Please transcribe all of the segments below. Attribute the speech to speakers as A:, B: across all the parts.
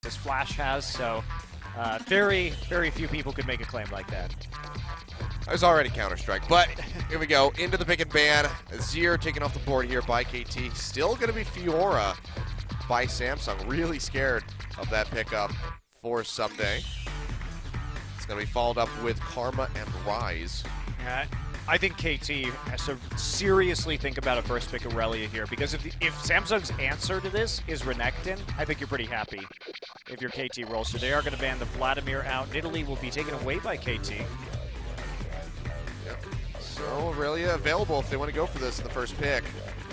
A: as Flash has, so very few people could make a claim like that.
B: I was already Counter-Strike, but here we go. Into the pick and ban. Azir taken off the board here by KT. Still going to be Fiora by Samsung. Really scared of that pickup for Ssumday. It's going to be followed up with Karma and Ryze.
A: I think KT has to seriously think about a first pick Irelia here, because if Samsung's answer to this is Renekton, I think you're pretty happy if you're KT Rolster. They are going to ban the Vladimir out. Nidalee will be taken away by KT.
B: So Irelia available if they want to go for this in the first pick.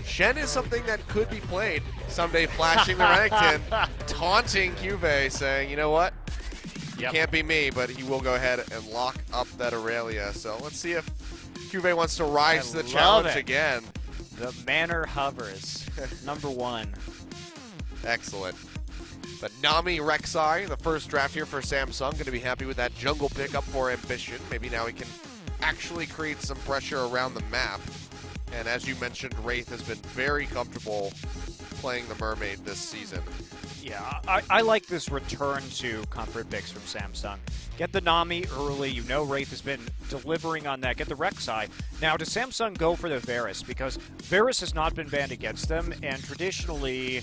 B: Shen is something that could be played. Ssumday flashing the Renekton, taunting CuVee, saying, you know what? You can't be me, but he will go ahead and lock up that Irelia. So let's see if CuVee wants to rise to the challenge again.
A: The manor hovers. Number one.
B: Excellent. But Nami Rek'Sai, the first draft here for Samsung, going to be happy with that jungle pickup for Ambition. Maybe now he can actually create some pressure around the map. And as you mentioned, Wraith has been very comfortable playing the Mermaid this season.
A: Yeah, I like this return to comfort picks from Samsung. Get the Nami early. You know Wraith has been delivering on that. Get the Rek'Sai. Now, does Samsung go for the Varus? Because Varus has not been banned against them, and traditionally,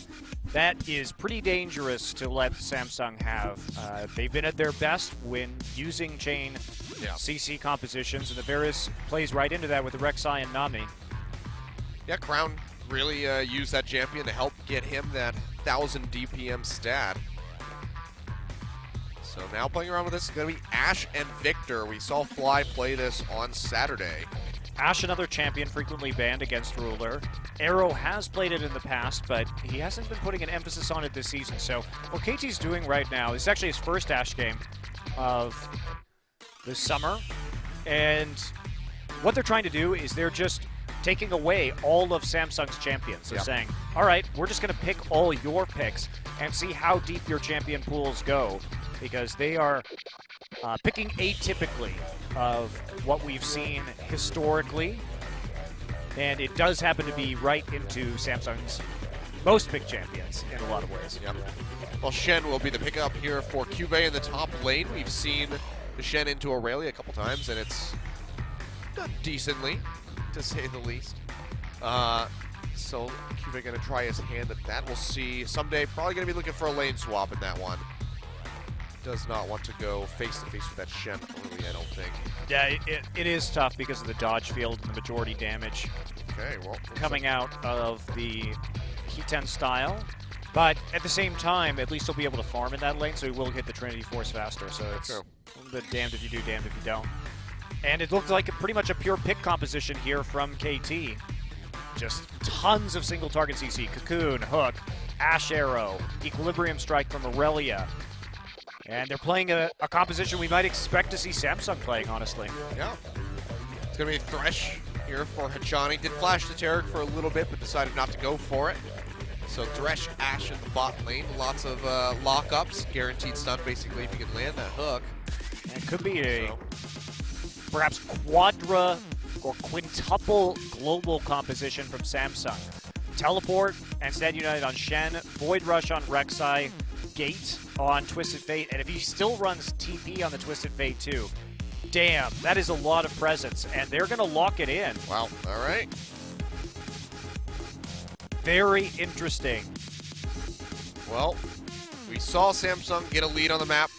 A: that is pretty dangerous to let Samsung have. They've been at their best when using chain CC compositions, and the Varus plays right into that with the Rek'Sai and Nami.
B: Yeah, Crown really used that champion to help get him that 1000 DPM stat. So now playing around with this is going to be Ashe and Viktor. We saw Fly play this on Saturday.
A: Ashe, another champion frequently banned against Ruler. Arrow has played it in the past, but he hasn't been putting an emphasis on it this season. So what KT's doing right now, this is actually his first Ashe game of the summer. And what they're trying to do is they're just taking away all of Samsung's champions. They're saying, all right, we're just going to pick all your picks and see how deep your champion pools go, because they are picking atypically of what we've seen historically, and it does happen to be right into Samsung's most picked champions in a lot of ways.
B: Yep. Well, Shen will be the pickup here for CuVee in the top lane. We've seen the Shen into Irelia a couple times, and it's done decently, to say the least. So CuVee going to try his hand at that. We'll see. Ssumday probably going to be looking for a lane swap in that one. Does not want to go face-to-face with that Shen early, I don't think.
A: Yeah, it is tough because of the dodge field and the majority damage coming out of the P10 style. But at the same time, at least he'll be able to farm in that lane, so he will hit the Trinity Force faster. So it's a bit damned if you do, damned if you don't. And it looks like pretty much a pure pick composition here from KT. Just tons of single target CC. Cocoon, Hook, Ashe Arrow, Equilibrium Strike from Irelia. And they're playing a composition we might expect to see Samsung playing, honestly.
B: Yeah. It's going to be Thresh here for Hachani. Did flash the Taric for a little bit, but decided not to go for it. So Thresh, Ashe in the bot lane. Lots of lockups. Guaranteed stun, basically, if you can land that hook.
A: And it could be a perhaps quadra or quintuple global composition from Samsung. Teleport and Stand United on Shen, Void Rush on Rek'Sai, Gate on Twisted Fate, and if he still runs TP on the Twisted Fate too, damn, that is a lot of presence, and they're going to lock it in.
B: Wow, all right.
A: Very interesting.
B: Well, we saw Samsung get a lead on the map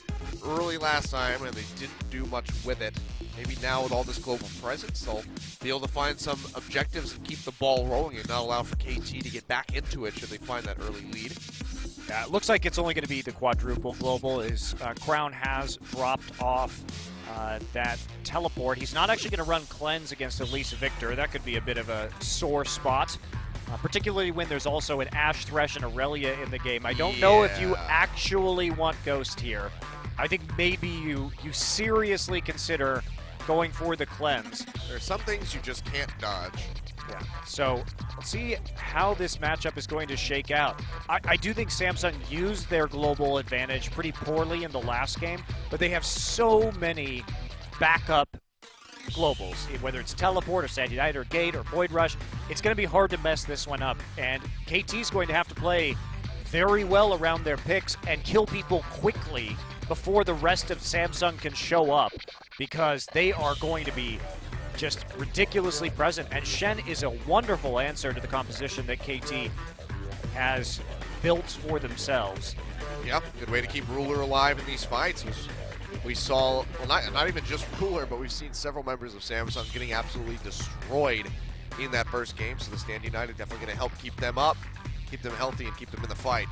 B: early last time, and they didn't do much with it. Maybe now with all this global presence, they'll be able to find some objectives and keep the ball rolling and not allow for KT to get back into it should they find that early lead.
A: Yeah, it looks like it's only going to be the quadruple global. Is Crown has dropped off that teleport. He's not actually going to run cleanse against Elise Viktor. That could be a bit of a sore spot, particularly when there's also an Ashe, Thresh, and Irelia in the game. I don't know if you actually want Ghost here. I think maybe you seriously consider going for the cleanse.
B: There are some things you just can't dodge.
A: Yeah, so let's see how this matchup is going to shake out. I do think Samsung used their global advantage pretty poorly in the last game, but they have so many backup globals, whether it's Teleport or Stand United or Gate or Void Rush. It's going to be hard to mess this one up, and KT's going to have to play very well around their picks and kill people quickly before the rest of Samsung can show up, because they are going to be just ridiculously present. And Shen is a wonderful answer to the composition that KT has built for themselves.
B: Yep, good way to keep Ruler alive in these fights. We saw, well, not even just Ruler, but we've seen several members of Samsung getting absolutely destroyed in that first game. So the Stand United definitely going to help keep them up, keep them healthy, and keep them in the fight.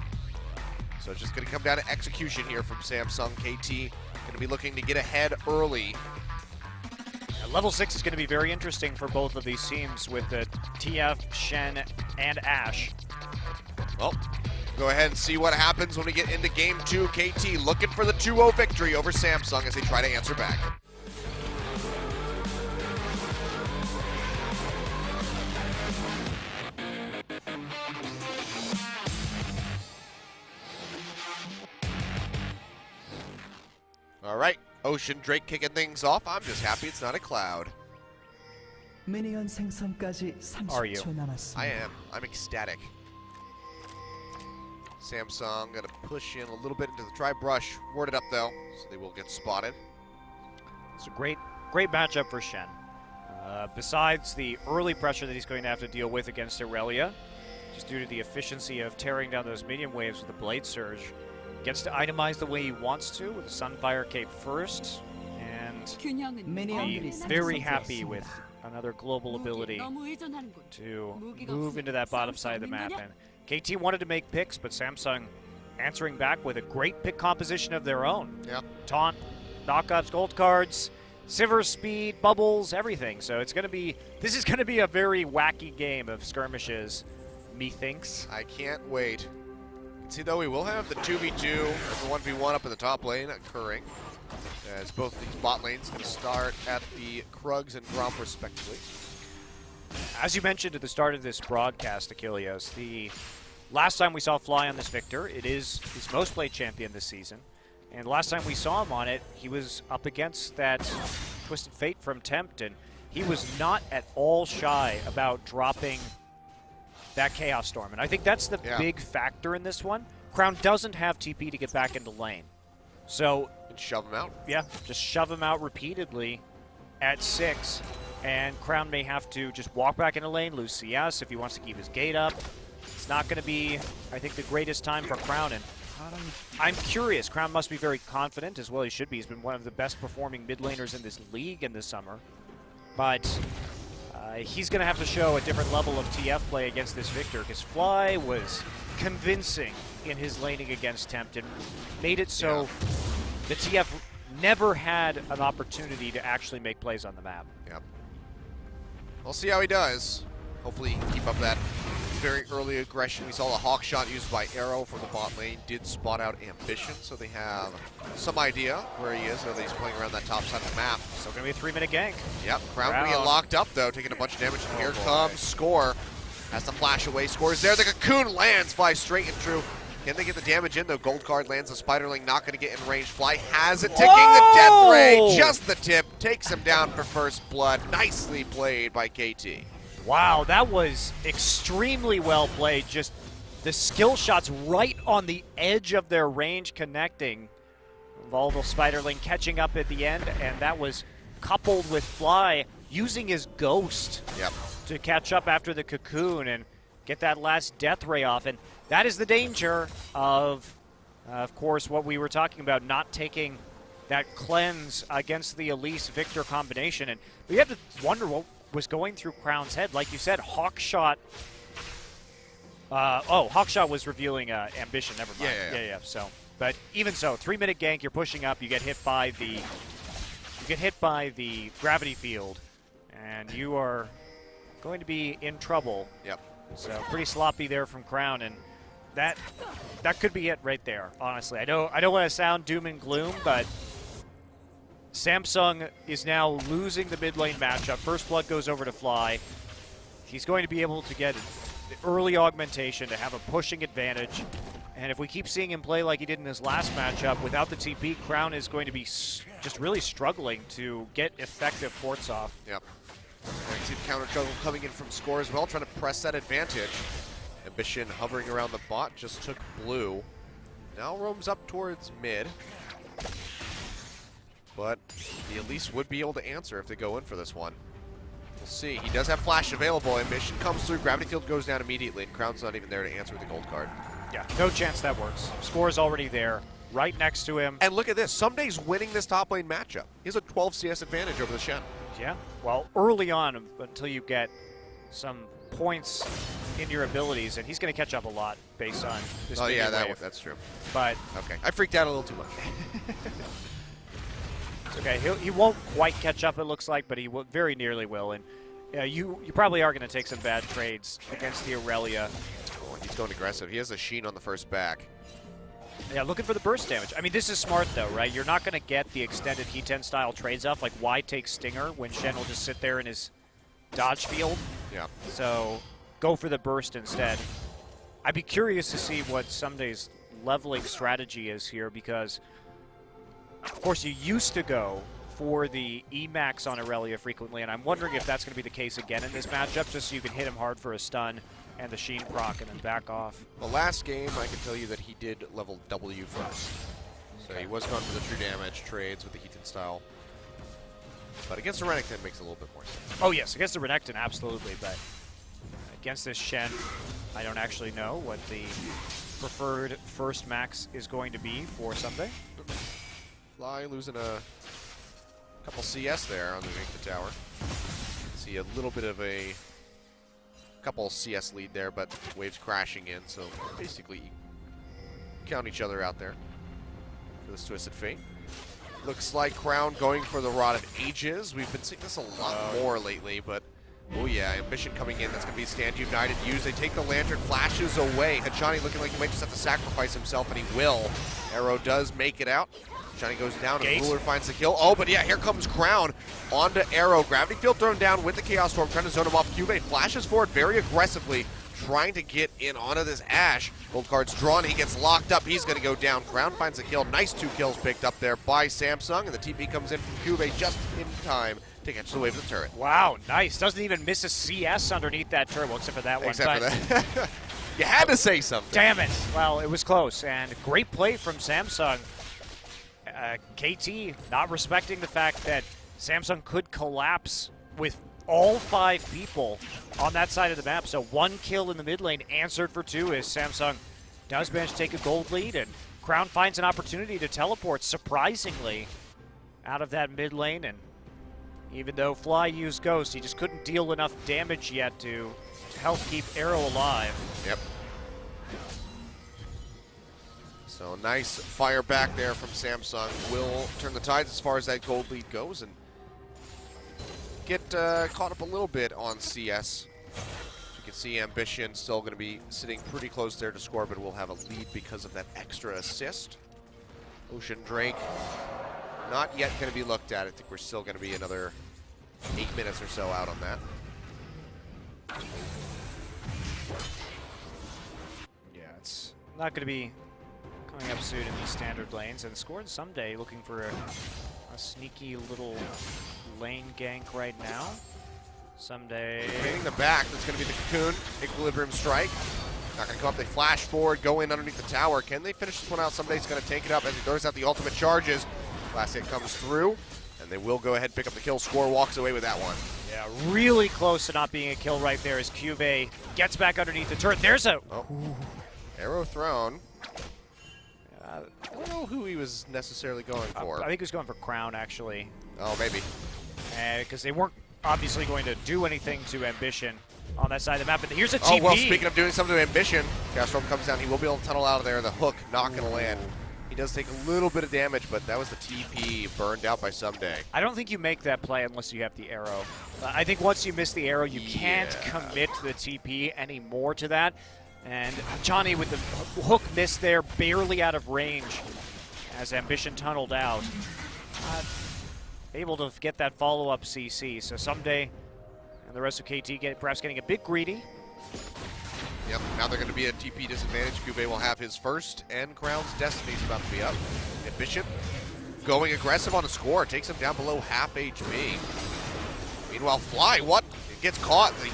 B: So it's just going to come down to execution here from Samsung. KT going to be looking to get ahead early.
A: Level 6 is going to be very interesting for both of these teams with the TF, Shen, and Ashe.
B: Well, go ahead and see what happens when we get into Game 2. KT looking for the 2-0 victory over Samsung as they try to answer back. All right, Ocean Drake kicking things off. I'm just happy it's not a cloud.
A: Are you?
B: I am. I'm ecstatic. Samsung going to push in a little bit into the dry brush. Warded up, though, so they will get spotted.
A: It's a great matchup for Shen. Besides the early pressure that he's going to have to deal with against Irelia, just due to the efficiency of tearing down those medium waves with the Blade Surge, gets to itemize the way he wants to with the Sunfire Cape first, and be very happy with another global ability to move into that bottom side of the map. And KT wanted to make picks, but Samsung answering back with a great pick composition of their own.
B: Yep.
A: Taunt, knockups, gold cards, Sivir speed, bubbles, everything. So it's going to be, this is going to be a very wacky game of skirmishes, methinks.
B: I can't wait. See, though, we will have the 2v2 or the 1v1 up in the top lane occurring, as both these bot lanes going to start at the Krugs and Gromp respectively.
A: As you mentioned at the start of this broadcast, Achilles, the last time we saw Fly on this Viktor, it is his most played champion this season. And the last time we saw him on it, he was up against that Twisted Fate from Tempt, and he was not at all shy about dropping that Chaos Storm. And I think that's the big factor in this one. Crown doesn't have TP to get back into lane. So
B: and shove him out.
A: Yeah, just shove him out repeatedly at 6. And Crown may have to just walk back into lane, lose CS if he wants to keep his gate up. It's not going to be, I think, the greatest time for Crown. And I'm curious. Crown must be very confident, as well he should be. He's been one of the best performing mid laners in this league in the summer. But he's going to have to show a different level of TF play against this Viktor, because Fly was convincing in his laning against Tempt and made it so the TF never had an opportunity to actually make plays on the map.
B: Yep. We'll see how he does. Hopefully he can keep up that very early aggression. We saw a hawk shot used by Arrow from the bot lane. Did spot out Ambition, so they have some idea where he is, or that he's playing around that top side of the map.
A: Still going to be a 3-minute gank.
B: Yep, Crown going to get locked up, though, taking a bunch of damage. And here comes Score. Has to flash away. Score's there. The Cocoon lands, flies straight and through. Can they get the damage in, though? Gold card lands. The Spiderling not going to get in range. Fly has it, taking the death ray. Just the tip. Takes him down for first blood. Nicely played by KT.
A: Wow, that was extremely well played. Just the skill shots right on the edge of their range connecting. Volatile Spiderling catching up at the end, and that was coupled with Fly using his Ghost to catch up after the Cocoon and get that last death ray off. And that is the danger of course, what we were talking about, not taking that cleanse against the Elise Viktor combination. And we have to wonder what was going through Crown's head. Like you said, Hawkshot. Hawkshot was revealing Ambition. Never mind. Yeah. So, but even so, 3-minute gank. You're pushing up. You get hit by the gravity field, and you are going to be in trouble.
B: Yep.
A: So pretty sloppy there from Crown, and that could be it right there. Honestly, I don't want to sound doom and gloom, but Samsung is now losing the mid lane matchup. First blood goes over to Fly. He's going to be able to get the early augmentation to have a pushing advantage. And if we keep seeing him play like he did in his last matchup without the TP, Crown is going to be just really struggling to get effective ports off.
B: Yep. You see the counter juggle coming in from Score as well, trying to press that advantage. Ambition hovering around the bot, just took blue. Now roams up towards mid. But the Elise would be able to answer if they go in for this one. We'll see. He does have flash available. Ambition comes through. Gravity Field goes down immediately, and Crown's not even there to answer with the gold card.
A: Yeah, no chance that works. Score's already there, right next to him.
B: And look at this. Ssumday's winning this top lane matchup. He has a 12 CS advantage over the Shen.
A: Yeah, well, early on, until you get some points in your abilities, and he's going to catch up a lot based on this.
B: Oh yeah,
A: wave.
B: that's true.
A: But
B: okay, I freaked out a little too much.
A: It's okay. He won't quite catch up, it looks like, but he very nearly will. And you probably are going to take some bad trades against the Irelia.
B: Oh, he's going aggressive. He has a Sheen on the first back.
A: Yeah, looking for the burst damage. I mean, this is smart, though, right? You're not going to get the extended He-10 style trades off. Like, why take Stinger when Shen will just sit there in his dodge field?
B: Yeah.
A: So go for the burst instead. I'd be curious to see what Ssumday's leveling strategy is here, because of course you used to go for the Emax on Irelia frequently, and I'm wondering if that's going to be the case again in this matchup, just so you can hit him hard for a stun and the Sheen proc and then back off.
B: The last game, I can tell you that he did level W first. So he was going for the true damage trades with the Heaton style. But against the Renekton, it makes a little bit more sense.
A: Oh yes, against the Renekton, absolutely, but against this Shen, I don't actually know what the preferred first max is going to be for Ssumday.
B: Fly losing a couple CS there underneath the tower. See a little bit of a couple CS lead there, but waves crashing in, so basically count each other out there for this Twisted Fate. Looks like Crown going for the Rod of Ages. We've been seeing this a lot more lately, but oh yeah, Ambition coming in. That's going to be Stand United use. They take the Lantern, flashes away. Hachani looking like he might just have to sacrifice himself, and he will. Arrow does make it out. Hachani goes down, and Ruler finds the kill. Oh, but yeah, here comes Crown onto Arrow. Gravity Field thrown down with the Chaos Storm, trying to zone him off. CuVee flashes forward very aggressively, trying to get in onto this Ashe. Gold card's drawn. He gets locked up. He's going to go down. Crown finds a kill. Nice 2 kills picked up there by Samsung, and the TP comes in from CuVee just in time to catch the wave of the turret.
A: Wow, nice. Doesn't even miss a CS underneath that turret, well, except for that one.
B: Except for that. You had to say something.
A: Damn it. Well, it was close, and great play from Samsung. KT not respecting the fact that Samsung could collapse with all 5 people on that side of the map. So 1 kill in the mid lane answered for 2 as Samsung does manage to take a gold lead, and Crown finds an opportunity to teleport surprisingly out of that mid lane. And even though Fly used Ghost, he just couldn't deal enough damage yet to help keep Arrow alive.
B: Yep. So nice fire back there from Samsung. Will turn the tides as far as that gold lead goes and get caught up a little bit on CS. As you can see, Ambition still going to be sitting pretty close there to score, but will have a lead because of that extra assist. Ocean Drake not yet going to be looked at. I think we're still going to be another 8 minutes or so out on that.
A: Yeah, it's not going to be coming up soon in these standard lanes, and scored Ssumday looking for a sneaky little lane gank right now. Ssumday
B: Hitting the back, that's going to be the Cocoon. Equilibrium Strike. Not going to come up, they flash forward, go in underneath the tower. Can they finish this one out? Ssumday's going to take it up as he throws out the ultimate charges. Last hit comes through, and they will go ahead and pick up the kill. Score walks away with that one.
A: Yeah, really close to not being a kill right there as CuVee gets back underneath the turret. There's a...
B: Oh. Arrow thrown. I don't know who he was necessarily going for.
A: I think he was going for Crown, actually.
B: Oh, maybe.
A: Because they weren't obviously going to do anything to Ambition on that side of the map. But here's a TP.
B: Oh, well, speaking of doing something to Ambition, Castrom comes down. He will be able to tunnel out of there. The hook not going to land. He does take a little bit of damage, but that was the TP burned out by Ssumday.
A: I don't think you make that play unless you have the arrow. I think once you miss the arrow, you can't commit to the TP anymore to that. And Hachani with the hook miss there, barely out of range as Ambition tunneled out. Able to get that follow-up CC. So Ssumday and the rest of KT perhaps getting a bit greedy.
B: Yep, now they're going to be at TP disadvantage. CuVee will have his first, and Crown's Destiny's about to be up. Ambition going aggressive on the score, takes him down below half HP. Meanwhile, Fly, what? It gets caught. The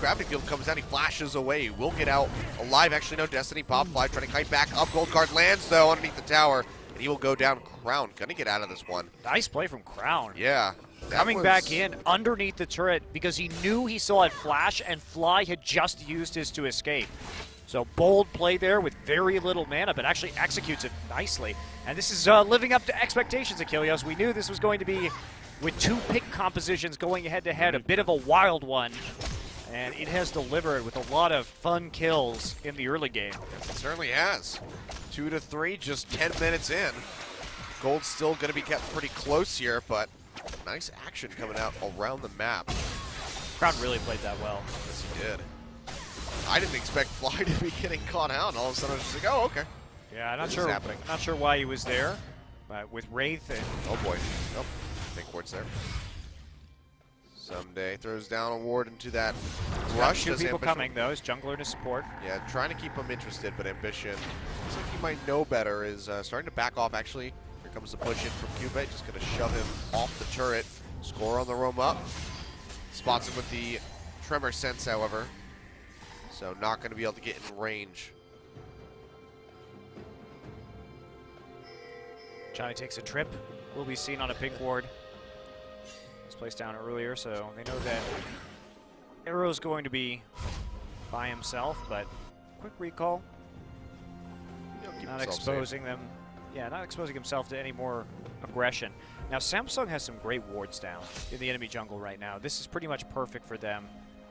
B: gravity field comes down, he flashes away. Will get out alive. Actually, no, Destiny pop fly trying to kite back up. Gold card lands though underneath the tower, and he will go down. Crown gonna get out of this one.
A: Nice play from Crown.
B: Yeah.
A: Coming back in underneath the turret because he knew he saw it flash and Fly had just used his to escape. So bold play there with very little mana, but actually executes it nicely. And this is living up to expectations, Achilles. We knew this was going to be, with two pick compositions going head-to-head, a bit of a wild one. And it has delivered with a lot of fun kills in the early game.
B: It certainly has. 2 to 3, just 10 minutes in. Gold's still going to be kept pretty close here, but nice action coming out around the map.
A: Crown really played that well.
B: Yes, he did. I didn't expect Fly to be getting caught out, and all of a sudden I was just like, oh, okay.
A: Yeah,
B: This is happening.
A: Not sure why he was there, but with Wraith and...
B: Oh boy. Nope. Big ward's there. Ssumday throws down a ward into that rush.
A: Two people
B: Ambition.
A: coming, though. His jungler to support.
B: Yeah, trying to keep him interested, but Ambition, looks like he might know better, is starting to back off, actually. Here comes the push in from CuVee, just going to shove him off the turret. Score on the roam up. Spots him with the Tremor Sense, however. So not going to be able to get in range.
A: Johnny takes a trip. Will be seen on a pink ward. Was placed down earlier, so they know that Arrow's going to be by himself, but quick recall. Not exposing them. Yeah, not exposing himself to any more aggression. Now, Samsung has some great wards down in the enemy jungle right now. This is pretty much perfect for them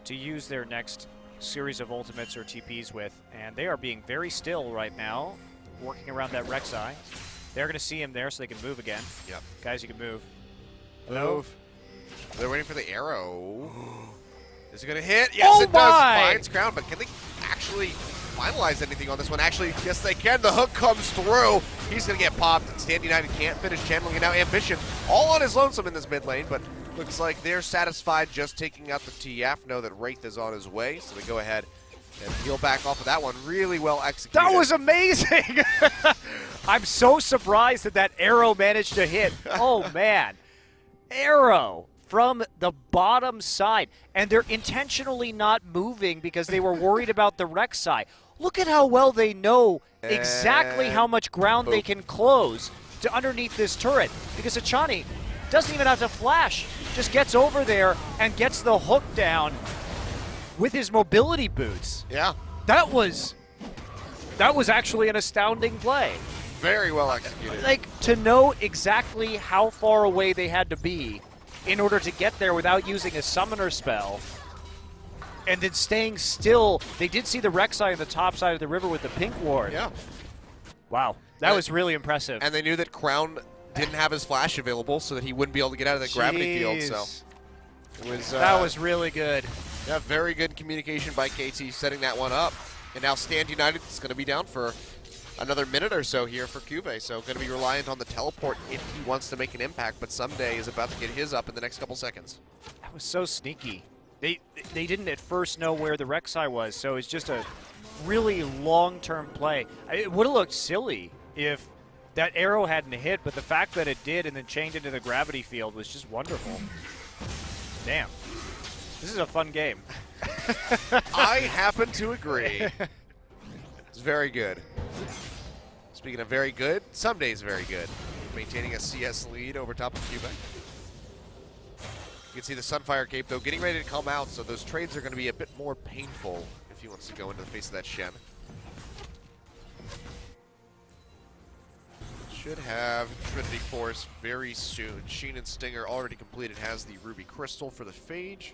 A: to use their next series of ultimates or TPs with, and they are being very still right now, working around that Rek'Sai. They're going to see him there so they can move again.
B: Yep.
A: Guys, you can move.
B: Move. They're waiting for the arrow. Is it going to hit? Yes,
A: oh
B: it does. Finds Crown, but can they actually finalize anything on this one? Actually, yes, they can. The hook comes through. He's going to get popped. And Stand United can't finish channeling it now. Ambition all on his lonesome in this mid lane, but looks like they're satisfied just taking out the TF. Know that Wraith is on his way, so they go ahead and peel back off of that one. Really well executed.
A: That was amazing! I'm so surprised that that arrow managed to hit. Oh, man. Arrow from the bottom side. And they're intentionally not moving because they were worried about the Rek'Sai. Look at how well they know exactly how much ground they can close to underneath this turret. Because Hachani doesn't even have to flash. Just gets over there and gets the hook down with his mobility boots.
B: Yeah.
A: That was actually an astounding play.
B: Very well executed.
A: Like, to know exactly how far away they had to be in order to get there without using a summoner spell, and then staying still. They did see the Rek'Sai on the top side of the river with the pink ward.
B: Yeah.
A: Wow. That was really impressive.
B: And they knew that Crown didn't have his flash available so that he wouldn't be able to get out of the gravity field. So it was,
A: that was really good.
B: Yeah, very good communication by KT setting that one up. And now Stand United is going to be down for another minute or so here for CuVee. So going to be reliant on the teleport if he wants to make an impact. But Ssumday is about to get his up in the next couple seconds.
A: That was so sneaky. They didn't at first know where the Rek'Sai was, so it's just a really long-term play. It would have looked silly if that arrow hadn't hit, but the fact that it did and then chained into the gravity field was just wonderful. Damn. This is a fun game.
B: I happen to agree. It's very good. Speaking of very good, Ssumday's very good. Maintaining a CS lead over top of CuVee. You can see the Sunfire Cape, though, getting ready to come out, so those trades are going to be a bit more painful if he wants to go into the face of that Shen. Should have Trinity Force very soon. Sheen and Stinger already completed, has the Ruby Crystal for the Phage.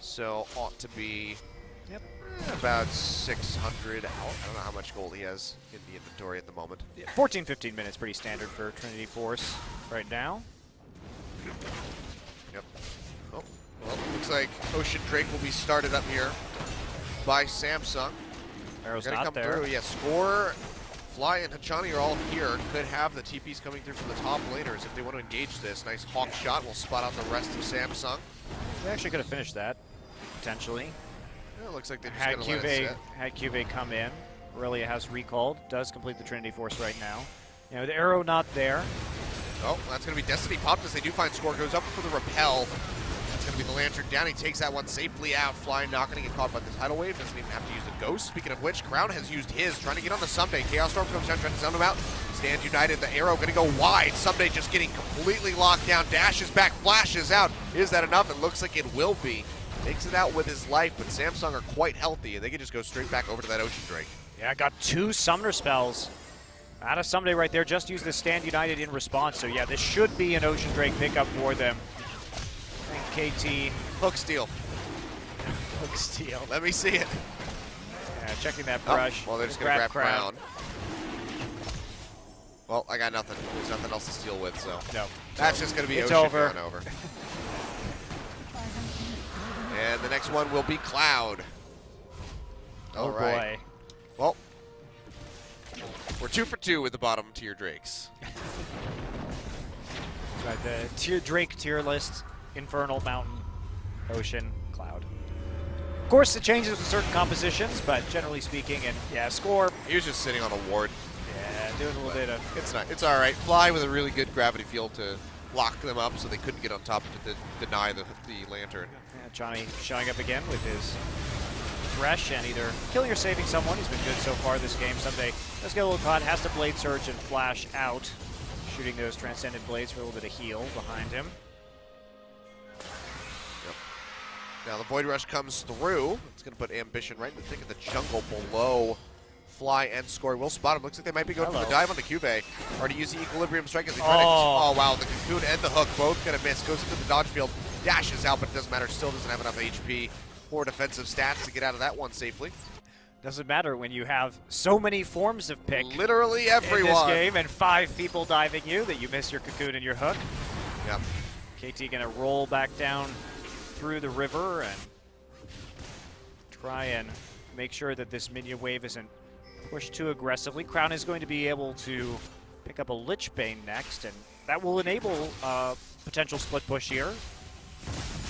B: So ought to be about 600 out. I don't know how much gold he has in the inventory at the moment.
A: Yeah, 14, 15 minutes, pretty standard for Trinity Force right now.
B: Yep. Oh, well, looks like Ocean Drake will be started up here by Samsung.
A: Arrow's
B: Gonna
A: not
B: come
A: there.
B: through. Yeah, Score, Fly, and Hachani are all here. Could have the TPs coming through from the top laners if they want to engage this. Nice hawk shot will spot out the rest of Samsung.
A: They actually could have finished that, potentially.
B: Yeah, looks like they're just going to let it sit.
A: Had CuVee come in. Irelia has recalled. Does complete the Trinity Force right now. You know, the arrow not there.
B: Oh, that's going to be Destiny popped as they do find Score. Goes up for the repel. going to be the Lantern down. He takes that one safely out. Flying, not going to get caught by the tidal wave. Doesn't even have to use a Ghost. Speaking of which, Crown has used his, trying to get on the Ssumday. Chaos Storm comes down, trying to sound him out. Stand United, the arrow going to go wide. Ssumday just getting completely locked down. Dashes back, flashes out. Is that enough? It looks like it will be. Takes it out with his life, but Samsung are quite healthy, and they can just go straight back over to that Ocean Drake.
A: Yeah, got 2 Summoner spells out of Ssumday right there. Just used the Stand United in response. So yeah, this should be an Ocean Drake pickup for them. And KT.
B: Hook steal.
A: Hook steal.
B: Let me see it.
A: Yeah, checking that brush.
B: Well, they're just going to grab Crown. Well, I got nothing. There's nothing else to steal with, so.
A: No.
B: That's just going to be
A: it's
B: Ocean
A: over.
B: going over. And the next one will be Cloud.
A: Oh, boy.
B: Well, we're 2 for 2 with the bottom tier Drakes.
A: Right, the Drake tier list: Infernal, Mountain, Ocean, Cloud. Of course, it changes with certain compositions, but generally speaking, and yeah, score.
B: He was just sitting on a ward.
A: Yeah, doing a little bit of.
B: It's not. It's all right. Fly with a really good gravity field to lock them up, so they couldn't get on top to deny the Lantern.
A: Yeah, Johnny showing up again with his Thresh and either killing or saving someone. He's been good so far this game. Ssumday does get a little caught, has to Blade Surge and flash out, shooting those Transcendent Blades for a little bit of heal behind him.
B: Yep. Now the Void Rush comes through. It's going to put Ambition right in the thick of the jungle below Fly and Score. Will spot him. Looks like they might be going for the dive on the CuVee. Or to use the Equilibrium Strike as they try to. Oh, wow. The Cocoon and the Hook both going to miss. Goes into the dodge field. Dashes out, but it doesn't matter. Still doesn't have enough HP or defensive stats to get out of that one safely.
A: Doesn't matter when you have so many forms of pick.
B: Literally everyone.
A: In this game, and 5 people diving you that you miss your Cocoon and your Hook.
B: Yep.
A: KT going to roll back down through the river and try and make sure that this minion wave isn't pushed too aggressively. Crown is going to be able to pick up a Lich Bane next, and that will enable potential split push here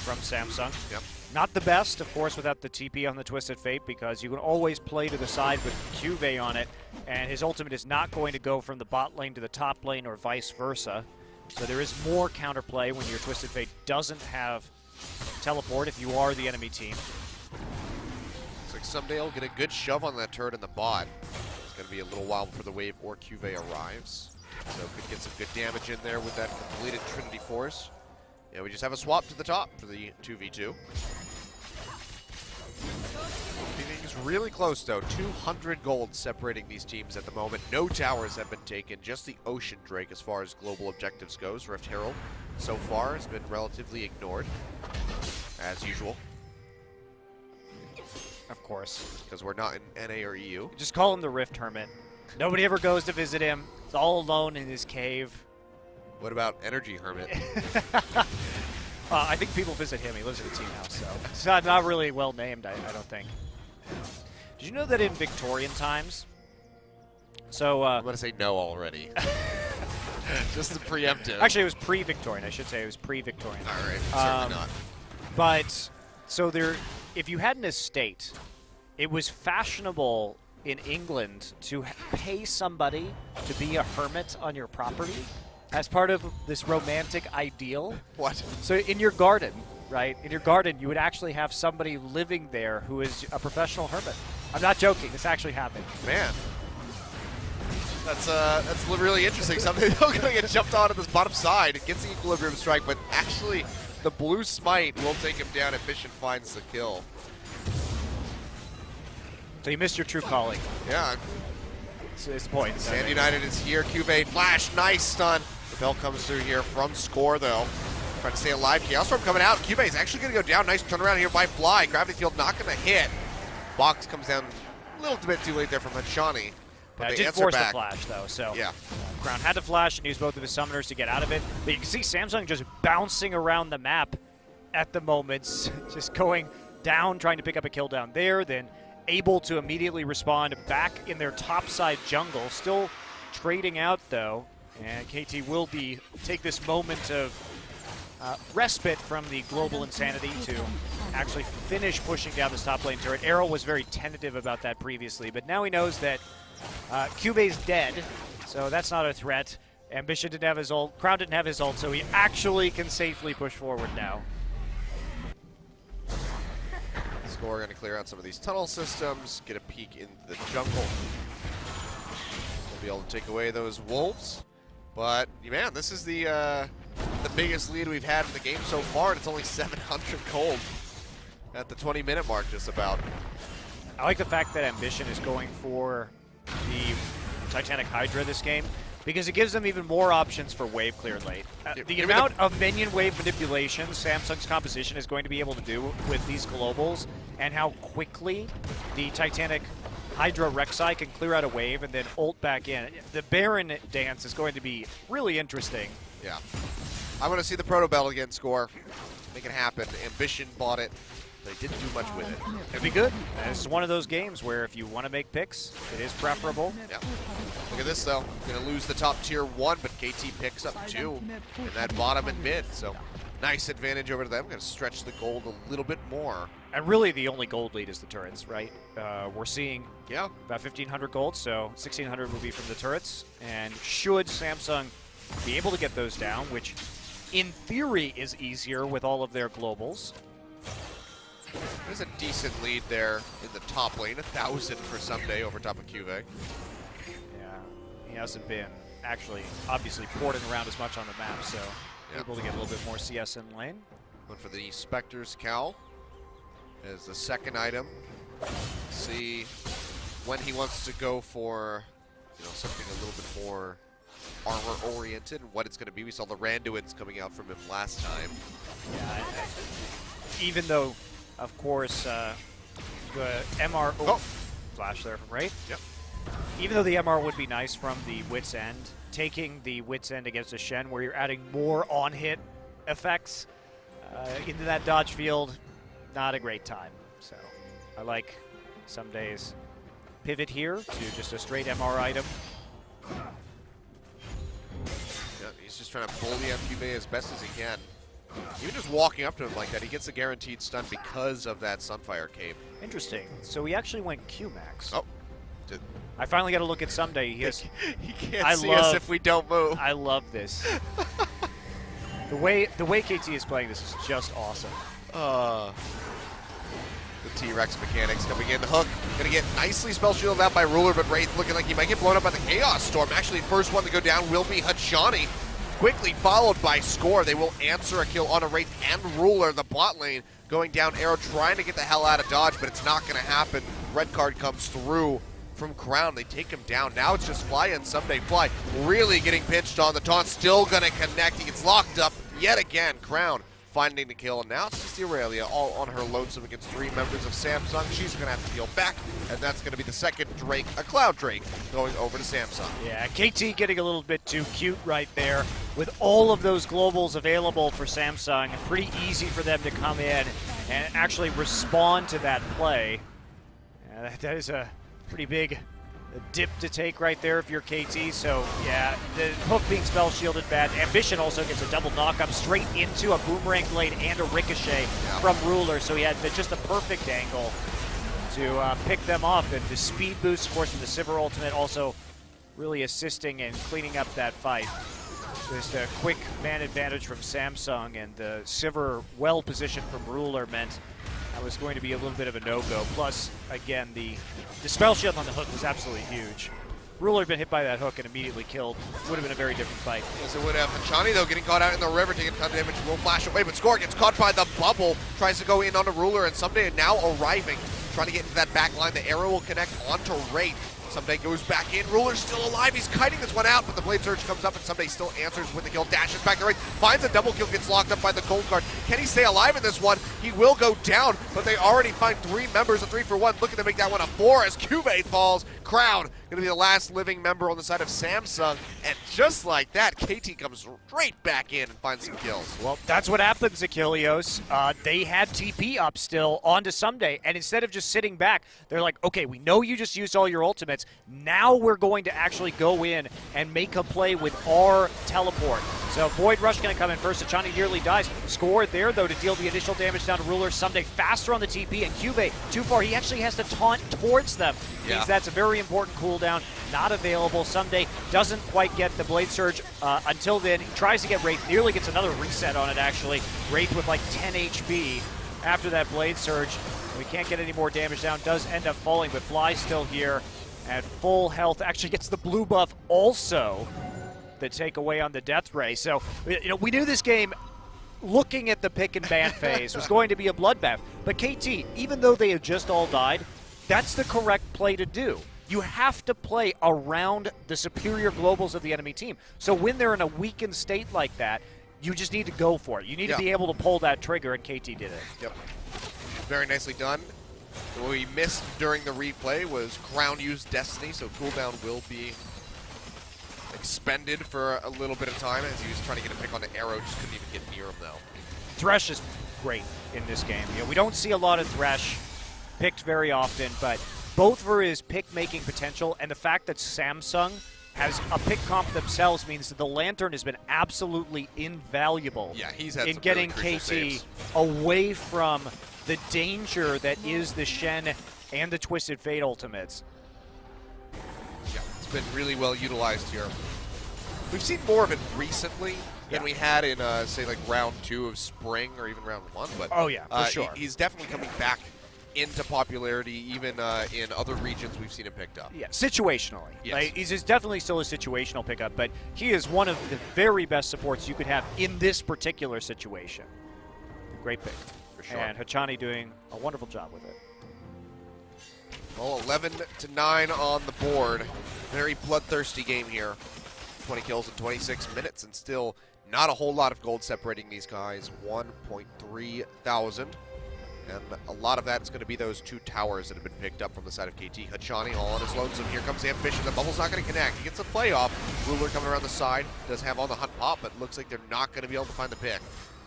A: from Samsung.
B: Yep.
A: Not the best, of course, without the TP on the Twisted Fate, because you can always play to the side with CuVee on it, and his ultimate is not going to go from the bot lane to the top lane or vice versa. So there is more counterplay when your Twisted Fate doesn't have teleport if you are the enemy team.
B: Looks like Ssumday will get a good shove on that turret in the bot. It's going to be a little while before the wave or CuVee arrives. So could get some good damage in there with that completed Trinity Force. Yeah, we just have a swap to the top for the 2v2. Everything's really close, though. 200 gold separating these teams at the moment. No towers have been taken, just the Ocean Drake as far as global objectives goes. Rift Herald so far has been relatively ignored, as usual.
A: Of course.
B: Because we're not in NA or EU.
A: Just call him the Rift Hermit. Nobody ever goes to visit him. He's all alone in his cave.
B: What about Energy Hermit?
A: I think people visit him. He lives in a team house, so it's not really well named, I don't think. Did you know that in Victorian times? So
B: I'm going to say no already. Just to preempt it.
A: Actually, it was pre-Victorian. I should say it was pre-Victorian.
B: All right, certainly not.
A: But so there, if you had an estate, it was fashionable in England to pay somebody to be a hermit on your property as part of this romantic ideal.
B: What?
A: So in your garden, right? In your garden, you would actually have somebody living there who is a professional hermit. I'm not joking. This actually happened.
B: Man. That's really interesting. Something they're going to get jumped on at this bottom side. It gets the Equilibrium Strike, but actually the blue smite will take him down if Vision finds the kill.
A: So you missed your true calling.
B: Yeah.
A: It's the point.
B: Stand United is here. CuVee flash, nice stun. The bell comes through here from Score, though. Trying to stay alive. Chaos Storm coming out. CuVee is actually going to go down. Nice turnaround here by Fly. Gravity Field not going to hit. Box comes down a little bit too late there from Hachani. But they
A: did
B: answer
A: force
B: back.
A: the flash, though, so
B: yeah.
A: Crown had to flash and use both of his summoners to get out of it. But you can see Samsung just bouncing around the map at the moment, just going down, trying to pick up a kill down there, then able to immediately respond back in their topside jungle. Still trading out, though, and KT will take this moment of respite from the global insanity to actually finish pushing down this top lane turret. Arrow was very tentative about that previously, but now he knows that CuVee's dead, so that's not a threat. Ambition didn't have his ult, Crown didn't have his ult, so he actually can safely push forward now.
B: clear out some of these tunnel systems, get a peek into the jungle. We'll be able to take away those wolves. But, man, this is the biggest lead we've had in the game so far, and it's only 700 gold at the 20-minute mark, just about.
A: I like the fact that Ambition is going for the Titanic Hydra this game, because it gives them even more options for wave clear late. The amount of minion wave manipulation Samsung's composition is going to be able to do with these globals, and how quickly the Titanic Hydra Rek'Sai can clear out a wave and then ult back in. The Baron dance is going to be really interesting.
B: Yeah. I want to see the Proto Belt again score. Make it happen. Ambition bought it. They didn't do much with it.
A: It'd be good. This is one of those games where if you want to make picks, it is preferable.
B: Yeah. Look at this, though. Going to lose the top tier 1, but KT picks up 2 in that bottom and mid. So nice advantage over to them. Going to stretch the gold a little bit more.
A: And really the only gold lead is the turrets, right? We're seeing about 1,500 gold, so 1,600 will be from the turrets. And should Samsung be able to get those down, which in theory is easier with all of their globals.
B: There's a decent lead there in the top lane. 1,000 for Ssumday over top of CuVee.
A: Yeah, he hasn't been actually obviously porting around as much on the map, so able to get a little bit more CS in lane.
B: Went for the Spectre's Cowl as the second item. See when he wants to go for something a little bit more armor-oriented and what it's going to be. We saw the Randuins coming out from him last time.
A: Yeah, even though, of course, the MR... Flash there from Wraith.
B: Yep.
A: Even though the MR would be nice from the Wit's End, taking the Wit's End against a Shen where you're adding more on-hit effects into that dodge field, not a great time. So I like Ssumday's pivot here to just a straight MR item.
B: Yeah, he's just trying to bully CuVee as best as he can. Even just walking up to him like that, he gets a guaranteed stun because of that Sunfire Cape.
A: Interesting. So he actually went Q-Max.
B: Oh.
A: I finally got to look at Ssumday.
B: He can't see us if we don't move.
A: I love this. The way KT is playing this is just awesome.
B: The T-Rex mechanics coming in. The hook gonna get nicely spell shielded out by Ruler, but Wraith looking like he might get blown up by the Chaos Storm. Actually, first one to go down will be Hachani. Quickly followed by Score. They will answer a kill on a Wraith and Ruler. The bot lane going down Arrow, trying to get the hell out of dodge, but it's not going to happen. Red card comes through from Crown. They take him down. Now it's just Fly and Ssumday. Fly really getting pinched on. The taunt still going to connect. He gets locked up yet again. Crown finding the kill, and now it's just Irelia all on her lonesome against 3 members of Samsung. She's going to have to heal back, and that's going to be the second Drake, a Cloud Drake, going over to Samsung.
A: Yeah, KT getting a little bit too cute right there. With all of those globals available for Samsung, pretty easy for them to come in and actually respond to that play. That is a pretty big dip to take right there if you're KT. So yeah, the hook being spell shielded bad. Ambition also gets a double knock up straight into a boomerang blade and a ricochet from Ruler. So he had just a perfect angle to pick them off. And the speed boost, of course, from the Sivir ultimate also really assisting in cleaning up that fight. Just a quick man advantage from Samsung, and the Sivir well positioned from Ruler meant that was going to be a little bit of a no-go. Plus, again, the spell shield on the hook was absolutely huge. Ruler had been hit by that hook and immediately killed. Would have been a very different fight.
B: Yes, it would have. Hachani, though, getting caught out in the river, taking ton of damage, will flash away, but Score gets caught by the bubble, tries to go in on the Ruler, and Ssumday now arriving, trying to get into that back line. The arrow will connect onto Wraith. Ssumday goes back in. Ruler's still alive. He's kiting this one out, but the Blade Surge comes up, and Ssumday still answers with the kill. Dashes back to Wraith. Finds a double kill, gets locked up by the gold card. Can he stay alive in this one? He will go down, but they already find 3 members, a 3-for-1. Looking to make that one a 4 as CuVee falls. Crown going to be the last living member on the side of Samsung. And just like that, KT comes straight back in and finds some kills.
A: Well, that's what happens, Achilleos. They had TP up still onto Ssumday, and instead of just sitting back, they're like, okay, we know you just used all your ultimates. Now we're going to actually go in and make a play with our teleport. So Void Rush going to come in first. Hachani nearly dies. Score there, though, to deal the initial damage down to Ruler. Ssumday faster on the TP, and CuVee too far. He actually has to taunt towards them. Means that's a very important cooldown. Not available. Ssumday doesn't quite get the Blade Surge until then. He tries to get Wraith. Nearly gets another reset on it, actually. Wraith with like 10 HP after that Blade Surge. We can't get any more damage down. Does end up falling, but Fly's still here at full health. Actually gets the blue buff also. The takeaway on the death ray. So, you know, we knew this game, looking at the pick and ban phase, was going to be a bloodbath. But KT, even though they had just all died, that's the correct play to do. You have to play around the superior globals of the enemy team. So when they're in a weakened state like that, you just need to go for it. You need to be able to pull that trigger, and KT did it.
B: Yep. Very nicely done. What we missed during the replay was Crown used Destiny, so cooldown will be expended for a little bit of time as he was trying to get a pick on the arrow, just couldn't even get near him though.
A: Thresh is great in this game. You know, we don't see a lot of Thresh picked very often, but both for his pick-making potential and the fact that Samsung has a pick comp themselves means that the Lantern has been absolutely invaluable
B: he's had
A: in
B: some
A: getting
B: really
A: KT
B: saves
A: away from the danger that is the Shen and the Twisted Fate ultimates.
B: Yeah, it's been really well utilized here. We've seen more of it recently than we had in, say, like round 2 of spring or even round 1. But
A: for sure.
B: He's definitely coming back into popularity, even in other regions we've seen him picked up.
A: Yeah, situationally.
B: Yes.
A: Like, he's definitely still a situational pickup, but he is one of the very best supports you could have in this particular situation. Great pick.
B: For sure.
A: And Hachani doing a wonderful job with it.
B: Well, 11-9 on the board. Very bloodthirsty game here. 20 kills in 26 minutes, and still not a whole lot of gold separating these guys. 1.3 thousand. And a lot of that is going to be those 2 towers that have been picked up from the side of KT. Hachani all on his lonesome. Here comes the ambition. The bubble's not going to connect. He gets a play off. Ruler coming around the side. Does have on the hunt pop, but looks like they're not going to be able to find the pick.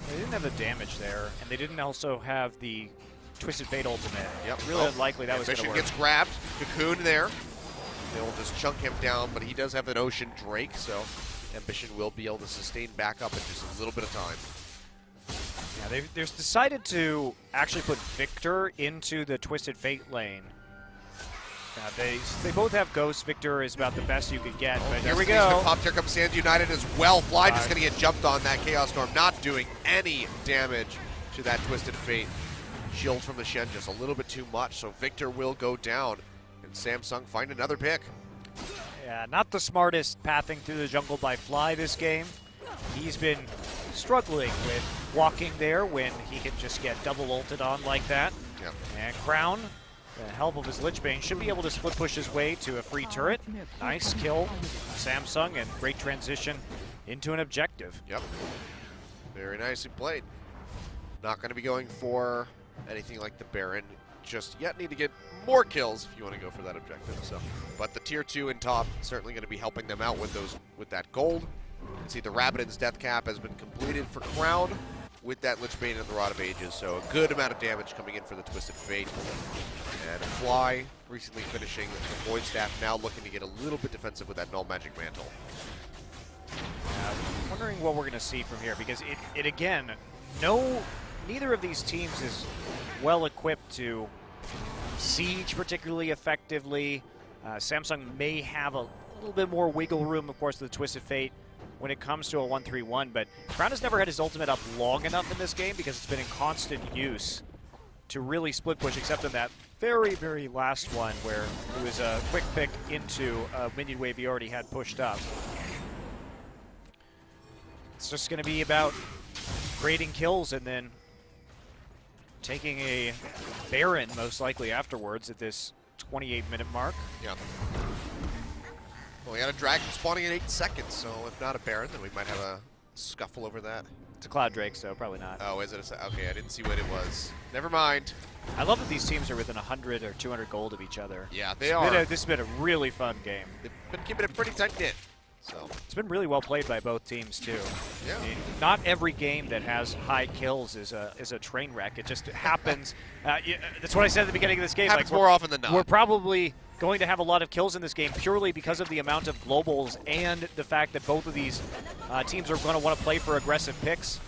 A: They didn't have the damage there, and they didn't also have the Twisted Fate ultimate.
B: Yep.
A: Really unlikely that was going to work.
B: Ambition gets grabbed. Cocoon there. They'll just chunk him down, but he does have an Ocean Drake, so Ambition will be able to sustain back up in just a little bit of time.
A: Yeah, they've decided to actually put Viktor into the Twisted Fate lane. They both have Ghost. Viktor is about the best you could get, but here we go.
B: Popped. Here comes Sands United as well. Fly just going to get jumped on. That Chaos Storm not doing any damage to that Twisted Fate. Shield from the Shen just a little bit too much, so Viktor will go down. And Samsung find another pick.
A: Yeah, not the smartest pathing through the jungle by Fly this game. He's been struggling with walking there when he can just get double ulted on like that.
B: Yep.
A: And Crown, the help of his Lichbane, should be able to split push his way to a free turret. Nice kill, Samsung, and great transition into an objective.
B: Yep. Very nicely played. Not going to be going for anything like the Baron just yet. Need to get more kills if you want to go for that objective. So, but the tier 2 in top certainly going to be helping them out with that gold. You can see the Rabbidan's death cap has been completed for Crown with that Lichbane and the Rod of Ages, so a good amount of damage coming in for the Twisted Fate. And Fly recently finishing the Void Staff, now looking to get a little bit defensive with that Null Magic Mantle.
A: Wondering what we're going to see from here, because it again, neither of these teams is well equipped to siege particularly effectively. Samsung may have a little bit more wiggle room, of course, with the Twisted Fate when it comes to a 1-3-1, but Crown has never had his ultimate up long enough in this game because it's been in constant use to really split push, except in that very, very last one where it was a quick pick into a minion wave he already had pushed up. It's just going to be about grading kills and then taking a Baron, most likely afterwards, at this 28-minute mark.
B: Yeah. Well, we got a Dragon spawning in 8 seconds, so if not a Baron, then we might have a scuffle over that.
A: It's a Cloud Drake, so probably not.
B: Oh, is it? Okay, I didn't see what it was. Never mind.
A: I love that these teams are within 100 or 200 gold of each other.
B: Yeah, they are.
A: This has been a really fun game.
B: They've been keeping it pretty tight-knit. So
A: it's been really well played by both teams too.
B: Yeah.
A: I mean, not every game that has high kills is a train wreck. It just happens. That's what I said at the beginning of this game.
B: Happens more often than not.
A: We're probably going to have a lot of kills in this game purely because of the amount of globals and the fact that both of these teams are going to want to play for aggressive picks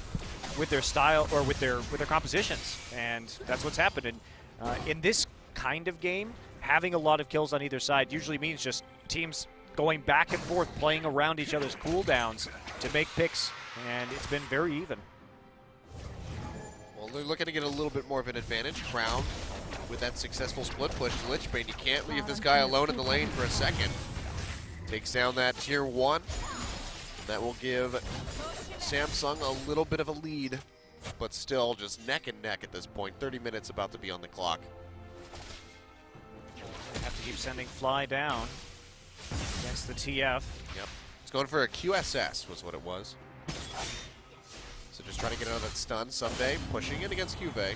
A: with their style or with their compositions, and that's what's happened. And in this kind of game, having a lot of kills on either side usually means just teams going back and forth, playing around each other's cooldowns to make picks, and it's been very even.
B: Well, they're looking to get a little bit more of an advantage. Crown with that successful split push to Lichbane. You can't leave this guy alone in the lane for a second. Takes down that tier 1. That will give Samsung a little bit of a lead, but still just neck and neck at this point. 30 minutes about to be on the clock.
A: They have to keep sending Fly down against the TF.
B: Yep. It's going for a QSS was what it was. So just trying to get out of that stun. Ssumday pushing it against CuVee.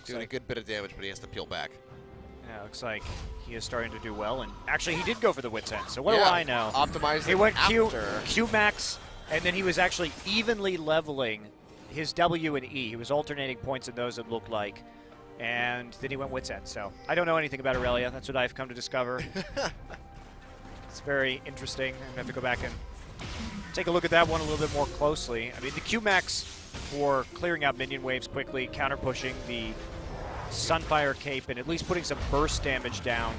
B: Doing a good bit of damage, but he has to peel back.
A: Yeah, looks like he is starting to do well. And actually, he did go for the Wit's End. So what do I know?
B: Optimized.
A: He went
B: after.
A: Q max, and then he was actually evenly leveling his W and E. He was alternating points in those, it looked like. And then he went Wit's End. So I don't know anything about Irelia. That's what I've come to discover. It's very interesting. I'm going to have to go back and take a look at that one a little bit more closely. I mean, the Q max for clearing out minion waves quickly, counter pushing the Sunfire Cape, and at least putting some burst damage down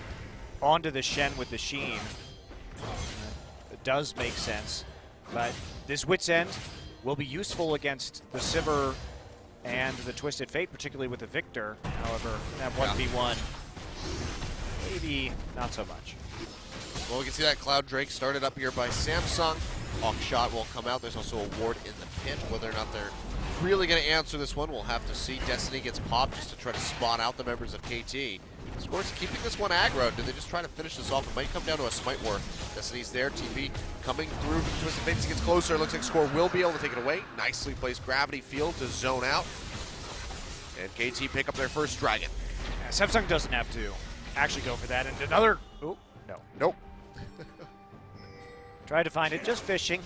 A: onto the Shen with the Sheen. It does make sense, but this Wit's End will be useful against the Sivir and the Twisted Fate, particularly with the Viktor. However, that 1v1, maybe not so much.
B: Well, we can see that Cloud Drake started up here by Samsung. Hawk shot will come out. There's also a ward in the pit. Whether or not they're really going to answer this one, we'll have to see. Destiny gets popped just to try to spot out the members of KT. Scorch keeping this one aggro. Do they just try to finish this off? It might come down to a smite war. Destiny's there. TP coming through. Twisted Fates gets closer. Looks like Score will be able to take it away. Nicely placed Gravity Field to zone out. And KT pick up their first dragon.
A: Yeah, Samsung doesn't have to actually go for that. And another... Oh, no.
B: Nope.
A: Tried to find it, just fishing.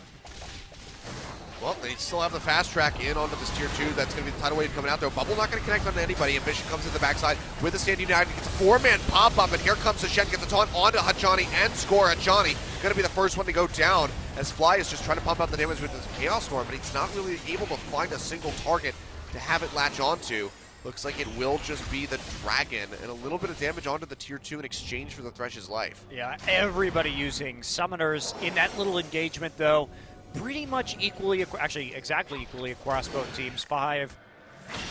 B: Well, they still have the fast track in onto this tier 2. That's going to be the tidal wave coming out there. Bubble not going to connect on anybody. Ambition comes in the backside with the Stand United. Gets a 4-man pop-up, and here comes the Shen. Gets a taunt onto Hachani and Score. Hachani going to be the first one to go down as Fly is just trying to pump out the damage with this Chaos Storm, but he's not really able to find a single target to have it latch onto. Looks like it will just be the Dragon and a little bit of damage onto the tier 2 in exchange for the Thresh's life.
A: Yeah, everybody using summoners in that little engagement, though. Pretty much equally, actually exactly equally across both teams, 5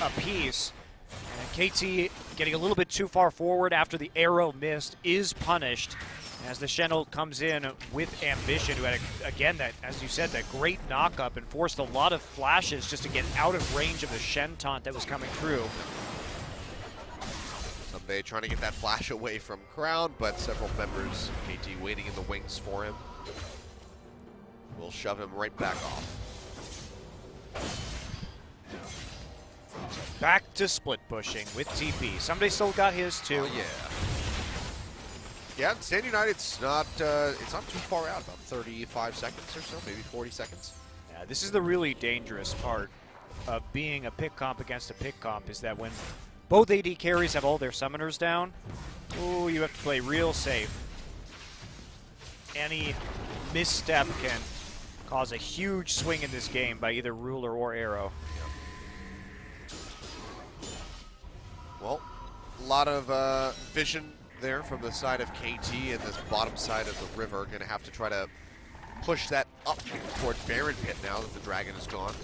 A: apiece. And KT getting a little bit too far forward after the arrow missed is punished as the Shen comes in with Ambition, who had, again, that, as you said, that great knock-up and forced a lot of flashes just to get out of range of the Shen taunt that was coming through.
B: Ssumday trying to get that flash away from Crown, but several members of KT waiting in the wings for him. We'll shove him right back off.
A: Back to split pushing with TP. Ssumday still got his too.
B: Oh, yeah. Yeah, Stand United's not, it's not too far out, about 35 seconds or so, maybe 40 seconds.
A: Yeah, this is the really dangerous part of being a pick comp against a pick comp, is that when both AD carries have all their summoners down, ooh, you have to play real safe. Any misstep can cause a huge swing in this game by either Ruler or Arrow.
B: Well, a lot of vision there from the side of KT and this bottom side of the river. Going to have to try to push that up toward Baron Pit now that the Dragon is gone.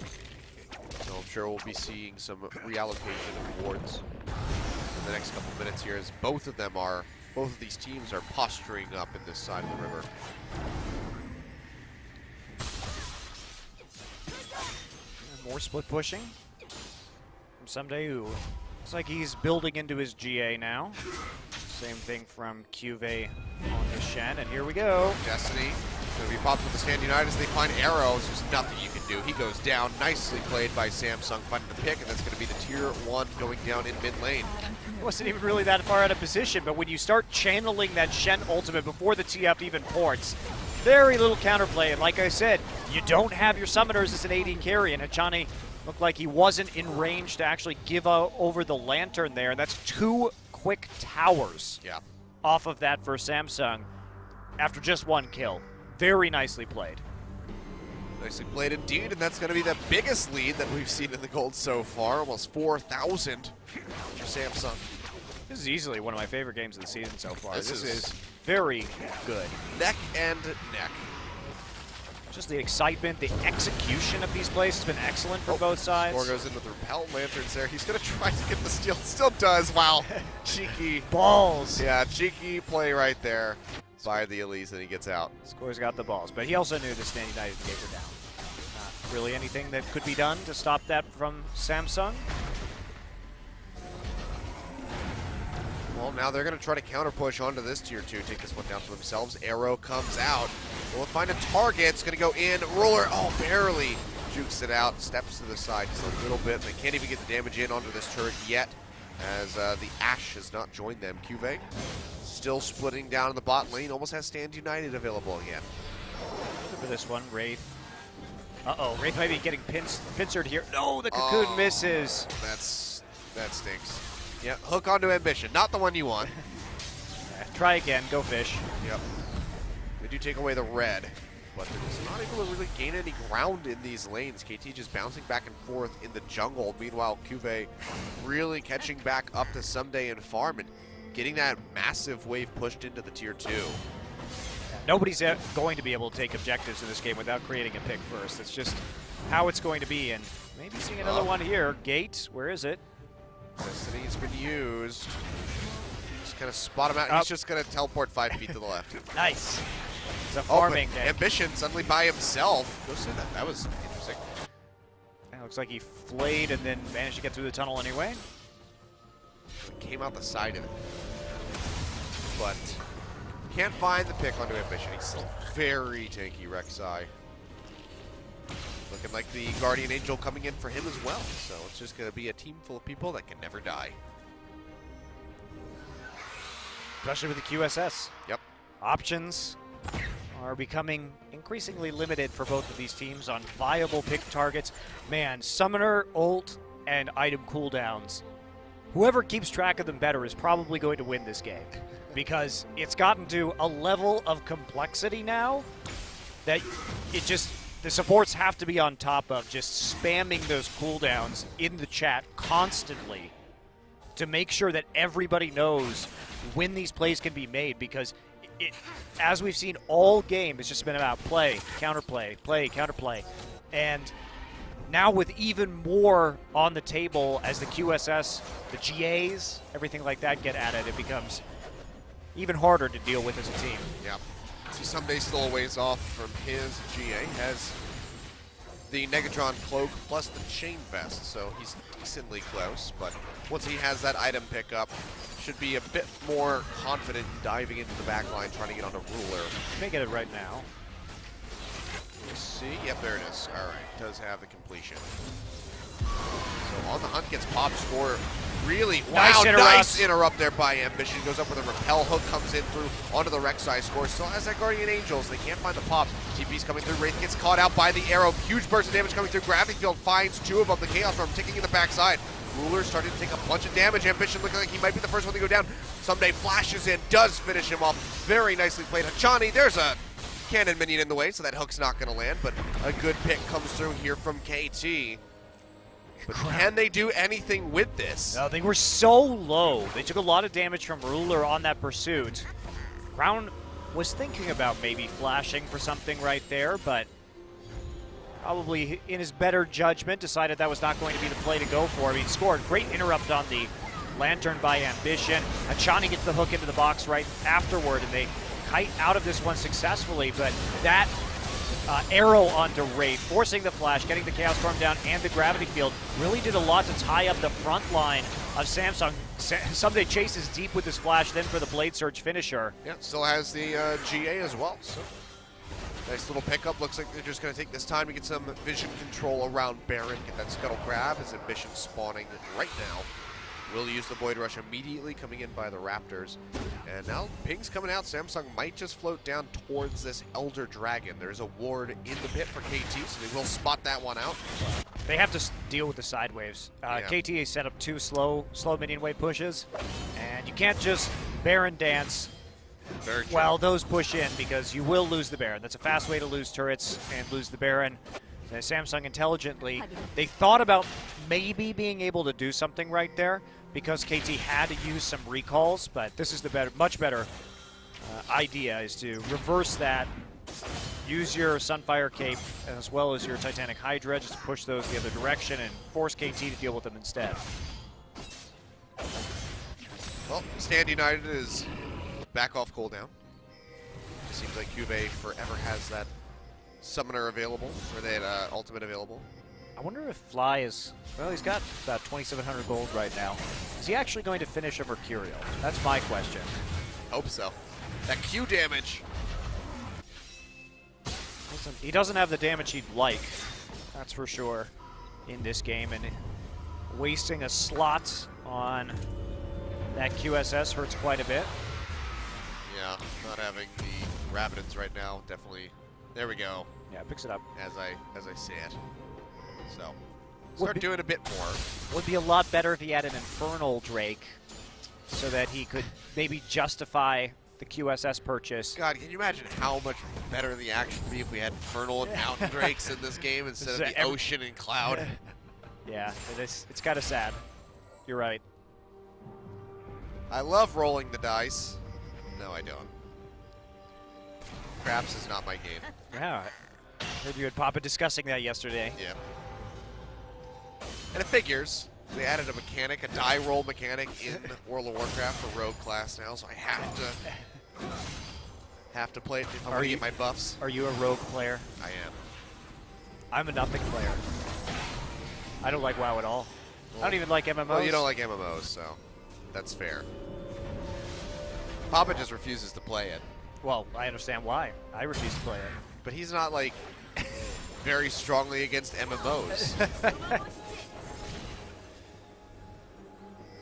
B: So I'm sure we'll be seeing some reallocation of wards in the next couple minutes here, as both of these teams are posturing up in this side of the river.
A: More split pushing from Ssumday, who looks like he's building into his GA now. Same thing from CuVee on the Shen, and here we go.
B: Destiny going to be popped with the Stand United as they find arrows. There's nothing you can do. He goes down. Nicely played by Samsung, finding the pick, and that's going to be the tier 1 going down in mid lane.
A: It wasn't even really that far out of position, but when you start channeling that Shen ultimate before the TF even ports, very little counterplay, and like I said, you don't have your summoners as an AD carry, and Hachani looked like he wasn't in range to actually give over the Lantern there, and that's 2 quick towers off of that for Samsung after just 1 kill. Very nicely played.
B: Nicely played indeed, and that's going to be the biggest lead that we've seen in the gold so far, almost 4,000 for Samsung.
A: This is easily one of my favorite games of the season so far. This is very good.
B: Neck and neck.
A: Just the excitement, the execution of these plays has been excellent for both sides.
B: Score goes in with the repel lanterns there. He's going to try to get the steal. Still does. Wow. Cheeky.
A: Balls.
B: Yeah, cheeky play right there by the Elise, and he gets out.
A: Score's got the balls, but he also knew the Stand United gave her down. Not really anything that could be done to stop that from Samsung.
B: Well, now they're going to try to counter push onto this tier 2, take this one down to themselves. Arrow comes out. Will find a target. It's going to go in. Ruler, oh, barely jukes it out. Steps to the side just a little bit. They can't even get the damage in onto this turret yet, as the Ashe has not joined them. CuVee still splitting down in the bot lane. Almost has Stand United available again.
A: For this one, Wraith. Uh-oh, Wraith might be getting pincered here. No, the cocoon misses.
B: That stinks. Yeah, hook onto Ambition. Not the one you want.
A: Try again, go fish.
B: Yep. They do take away the red, but they're just not able to really gain any ground in these lanes. KT just bouncing back and forth in the jungle. Meanwhile, CuVee really catching back up to Ssumday and farm and getting that massive wave pushed into the tier 2.
A: Nobody's going to be able to take objectives in this game without creating a pick first. It's just how it's going to be, and maybe seeing another one here. Gate, where is it?
B: Destiny's been used. Just kind of spot him out. He's just going to teleport 5 feet to the left.
A: Nice. It's a farming day.
B: Ambition suddenly by himself. Go see that. That was interesting.
A: Yeah, looks like he flayed and then managed to get through the tunnel anyway.
B: Came out the side of it. But can't find the pick onto Ambition. He's still very tanky, Rek'Sai. Looking like the Guardian Angel coming in for him as well. So it's just going to be a team full of people that can never die.
A: Especially with the QSS.
B: Yep.
A: Options are becoming increasingly limited for both of these teams on viable pick targets. Man, Summoner, ult, and item cooldowns. Whoever keeps track of them better is probably going to win this game, because it's gotten to a level of complexity now that the supports have to be on top of just spamming those cooldowns in the chat constantly to make sure that everybody knows when these plays can be made, because as we've seen all game, it's just been about play, counterplay, play, counterplay. And now with even more on the table as the QSS, the GAs, everything like that get added, it becomes even harder to deal with as a team.
B: Yeah. See, Ssumday still a ways off from his GA. Has the Negatron cloak plus the chain vest, so he's decently close. But once he has that item pickup, should be a bit more confident in diving into the back line, trying to get on a ruler.
A: May get it right now.
B: Let's see. Yep, there it is. All right, does have the completion. So on the hunt, gets pop score. Really, wow, nice interrupt there by Ambition. Goes up with a repel hook, comes in through onto the Rek'Sai score. Still has that Guardian Angels. They can't find the pop. TP's coming through. Wraith gets caught out by the arrow. Huge burst of damage coming through. Gravity Field finds 2 of them. The Chaos Storm ticking in the backside. Ruler starting to take a bunch of damage. Ambition looking like he might be the first one to go down. Ssumday flashes in, does finish him off. Very nicely played. Hachani, there's a cannon minion in the way, so that hook's not going to land, but a good pick comes through here from KT. But can they do anything with this?
A: No, they were so low. They took a lot of damage from Ruler on that pursuit. Crown was thinking about maybe flashing for something right there, but probably in his better judgment decided that was not going to be the play to go for. He scored. Great interrupt on the Lantern by Ambition. Hachani gets the hook into the box right afterward, and they kite out of this one successfully, but that arrow onto Wraith, forcing the flash, getting the Chaos Storm down, and the Gravity Field really did a lot to tie up the front line of Samsung. Ssumday chases deep with this flash, then for the Blade Surge finisher.
B: Yeah, still has the GA as well. So nice little pickup. Looks like they're just going to take this time to get some vision control around Baron, get that Scuttle Grab. His Ambition spawning right now. Will use the Void Rush immediately, coming in by the Raptors. And now ping's coming out. Samsung might just float down towards this Elder Dragon. There's a ward in the pit for KT, so they will spot that one out.
A: They have to deal with the side waves. KT set up 2 slow minion wave pushes, and you can't just Baron dance while those push in, because you will lose the Baron. That's a fast way to lose turrets and lose the Baron. And Samsung intelligently, they thought about maybe being able to do something right there, because KT had to use some recalls, but this is the much better idea, is to reverse that use your Sunfire Cape as well as your Titanic Hydra, just push those the other direction and force KT to deal with them instead.
B: Well, Stand United is back off cooldown. Seems like CuVee forever has that summoner available, or that ultimate available.
A: I wonder if Fly is, well, he's got about 2,700 gold right now. Is he actually going to finish a Mercurial? That's my question.
B: Hope so. That Q damage.
A: He doesn't have the damage he'd like, that's for sure, in this game. And wasting a slot on that QSS hurts quite a bit.
B: Yeah, not having the Rabidons right now, definitely. There we go.
A: Yeah, picks it up.
B: As I say it. So, start doing a bit more.
A: Would be a lot better if he had an Infernal Drake, so that he could maybe justify the QSS purchase.
B: God, can you imagine how much better the action would be if we had Infernal and Mountain Drakes in this game instead of the Ocean and Cloud?
A: Yeah, it's kind of sad. You're right.
B: I love rolling the dice. No, I don't. Craps is not my game.
A: Yeah, I heard you and Papa discussing that yesterday.
B: Yeah. And it figures. They added a mechanic, a die roll mechanic in World of Warcraft for Rogue class now, so I have to play it if I'm going to get my buffs.
A: Are you a Rogue player?
B: I am.
A: I'm a nothing player. I don't like WoW at all.
B: Well,
A: I don't even like MMOs.
B: Well, you don't like MMOs, so that's fair. Papa just refuses to play it.
A: Well, I understand why. I refuse to play it.
B: But he's not, like, very strongly against MMOs.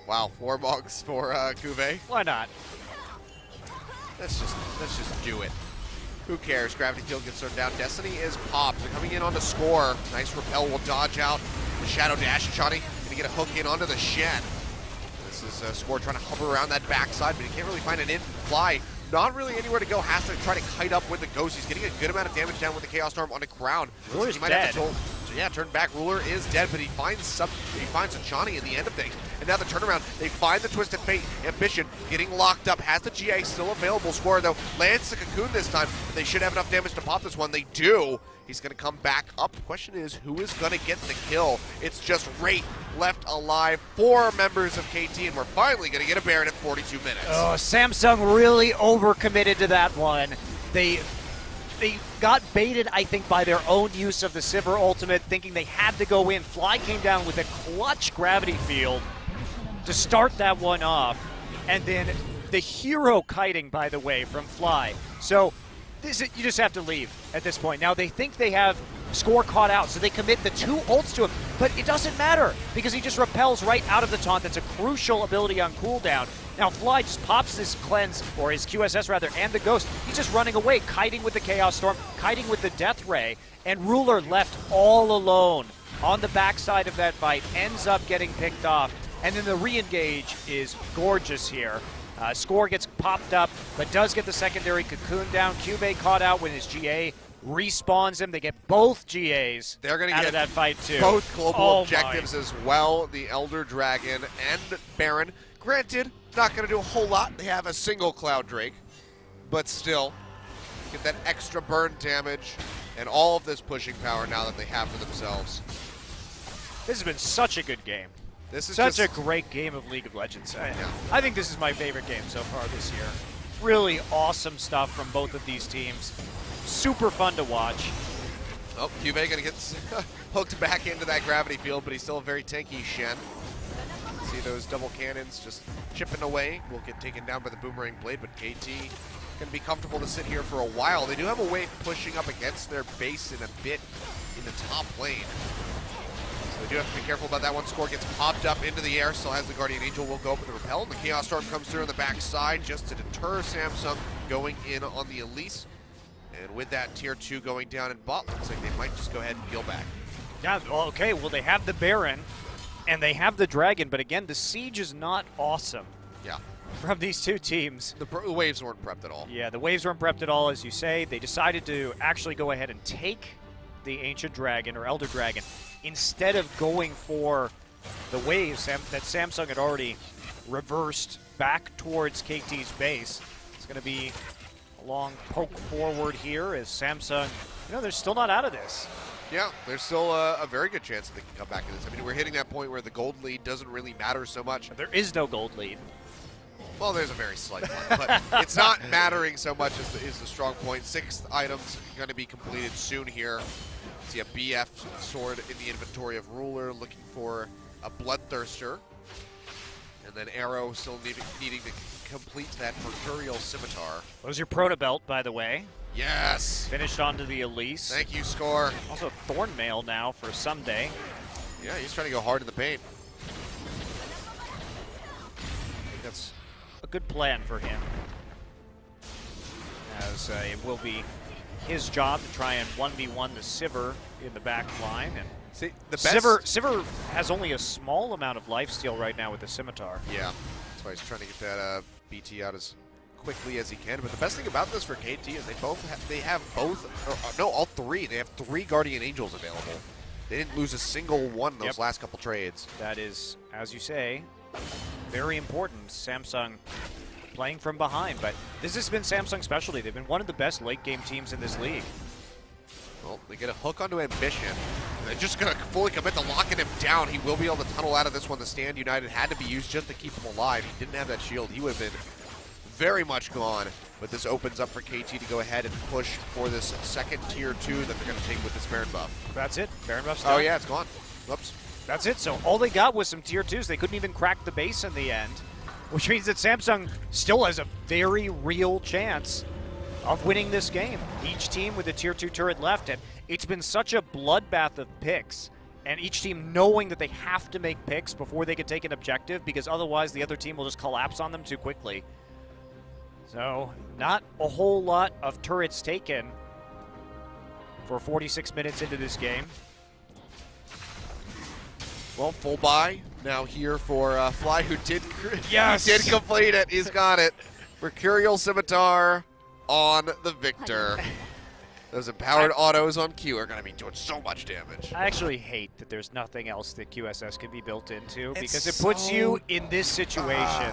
B: Wow, 4 bugs for CuVee.
A: Why not?
B: Let's just do it. Who cares? Gravity Field gets thrown down. Destiny is popped. They're coming in on the score. Nice repel will dodge out. The Shadow Dash. Hachani gonna get a hook in onto the Shen. This is Score trying to hover around that backside, but he can't really find an in. Fly, not really anywhere to go. Has to try to kite up with the Ghost. He's getting a good amount of damage down with the Chaos Storm on the ground.
A: Ruler's
B: he might
A: dead.
B: have to yeah, turn back. Ruler is dead, but he finds Hachani in the end of things. And now the turnaround, they find the Twisted Fate. Ambition getting locked up, has the GA still available. Score though lands the Cocoon this time, but they should have enough damage to pop this one. They do. He's gonna come back up. The question is, who is gonna get the kill? It's just Wraith left alive. 4 members of KT, and we're finally gonna get a Baron at 42 minutes.
A: Oh, Samsung really overcommitted to that one. They got baited, I think, by their own use of the Sivir ultimate, thinking they had to go in. Fly came down with a clutch gravity field to start that one off. And then the hero kiting, by the way, from Fly. So you just have to leave at this point. Now they think they have Score caught out, so they commit the 2 ults to him, but it doesn't matter because he just repels right out of the taunt. That's a crucial ability on cooldown. Now Fly just pops his cleanse, or his QSS rather, and the Ghost. He's just running away, kiting with the Chaos Storm, kiting with the Death Ray, and Ruler left all alone on the backside of that fight, ends up getting picked off, and then the re-engage is gorgeous here. Score gets popped up, but does get the secondary Cocoon down. CuVee caught out when his GA respawns him. They get both GAs
B: They're going to
A: out
B: get
A: of that fight too.
B: Both global
A: Oh
B: objectives as well. The Elder Dragon and Baron. Granted, not going to do a whole lot. They have a single Cloud Drake, but still get that extra burn damage and all of this pushing power now that they have for themselves.
A: This has been such a good game.
B: This is
A: Such
B: just
A: a great game of League of Legends.
B: Yeah.
A: I think this is my favorite game so far this year. Really awesome stuff from both of these teams. Super fun to watch.
B: Oh, CuVee gonna get hooked back into that gravity field, but he's still a very tanky Shen. See those double cannons just chipping away. Will get taken down by the Boomerang Blade, but KT gonna be comfortable to sit here for a while. They do have a wave pushing up against their base in a bit in the top lane. So they do have to be careful about that one. Score gets popped up into the air, still has the Guardian Angel, will go up with the repel. And the Chaos Storm comes through on the backside just to deter Samsung going in on the Elise. And with that tier 2 going down in bot, looks like they might just go ahead and peel back.
A: Yeah, okay, well they have the Baron and they have the Dragon, but again, the siege is not awesome.
B: Yeah.
A: From these two teams.
B: The waves weren't prepped at all.
A: Yeah, the waves weren't prepped at all, as you say. They decided to actually go ahead and take the Ancient Dragon, or Elder Dragon, instead of going for the waves that Samsung had already reversed back towards KT's base. It's going to be a long poke forward here as Samsung, they're still not out of this.
B: Yeah, there's still a very good chance that they can come back to this. I mean, we're hitting that point where the gold lead doesn't really matter so much.
A: There is no gold lead.
B: Well, there's a very slight one, but it's not mattering so much is the strong point. 6th item's going to be completed soon here. See a BF sword in the inventory of Ruler, looking for a Bloodthirster. And then Arrow still needing to complete that Mercurial Scimitar.
A: There's your Proto Belt, by the way.
B: Yes!
A: Finished onto the Elise.
B: Thank you, Score.
A: Also Thorn Mail now for Ssumday.
B: Yeah, he's trying to go hard in the paint.
A: I think that's a good plan for him, as it will be his job to try and 1v1 the Sivir in the back line. And
B: see, the best
A: Sivir has only a small amount of lifesteal right now with the Scimitar.
B: Yeah, that's why he's trying to get that BT out as quickly as he can. But the best thing about this for KT is they have all three. They have 3 Guardian Angels available. They didn't lose a single one in those last couple trades.
A: That is, as you say, very important. Samsung playing from behind, but this has been Samsung's specialty. They've been one of the best late game teams in this league.
B: Well, they get a hook onto Ambition. They're just going to fully commit to locking him down. He will be able to tunnel out of this one. The Stand United had to be used just to keep him alive. He didn't have that shield. He would have been very much gone. But this opens up for KT to go ahead and push for this second tier 2 that they're going to take with this Baron buff.
A: That's it. Baron buff's done.
B: Oh yeah, it's gone. Whoops.
A: That's it. So all they got was some tier 2s. They couldn't even crack the base in the end, which means that Samsung still has a very real chance of winning this game. Each team with a tier 2 turret left, and it's been such a bloodbath of picks, and each team knowing that they have to make picks before they can take an objective, because otherwise the other team will just collapse on them too quickly. So not a whole lot of turrets taken for 46 minutes into this game.
B: Well, full buy now here for Fly, who did
A: Yes!
B: he did complete it. He's got it. Mercurial Scimitar on the Viktor. Those empowered autos on Q are going to be doing so much damage.
A: I actually hate that there's nothing else that QSS can be built into,
B: It's
A: because it puts
B: so-
A: you in this situation.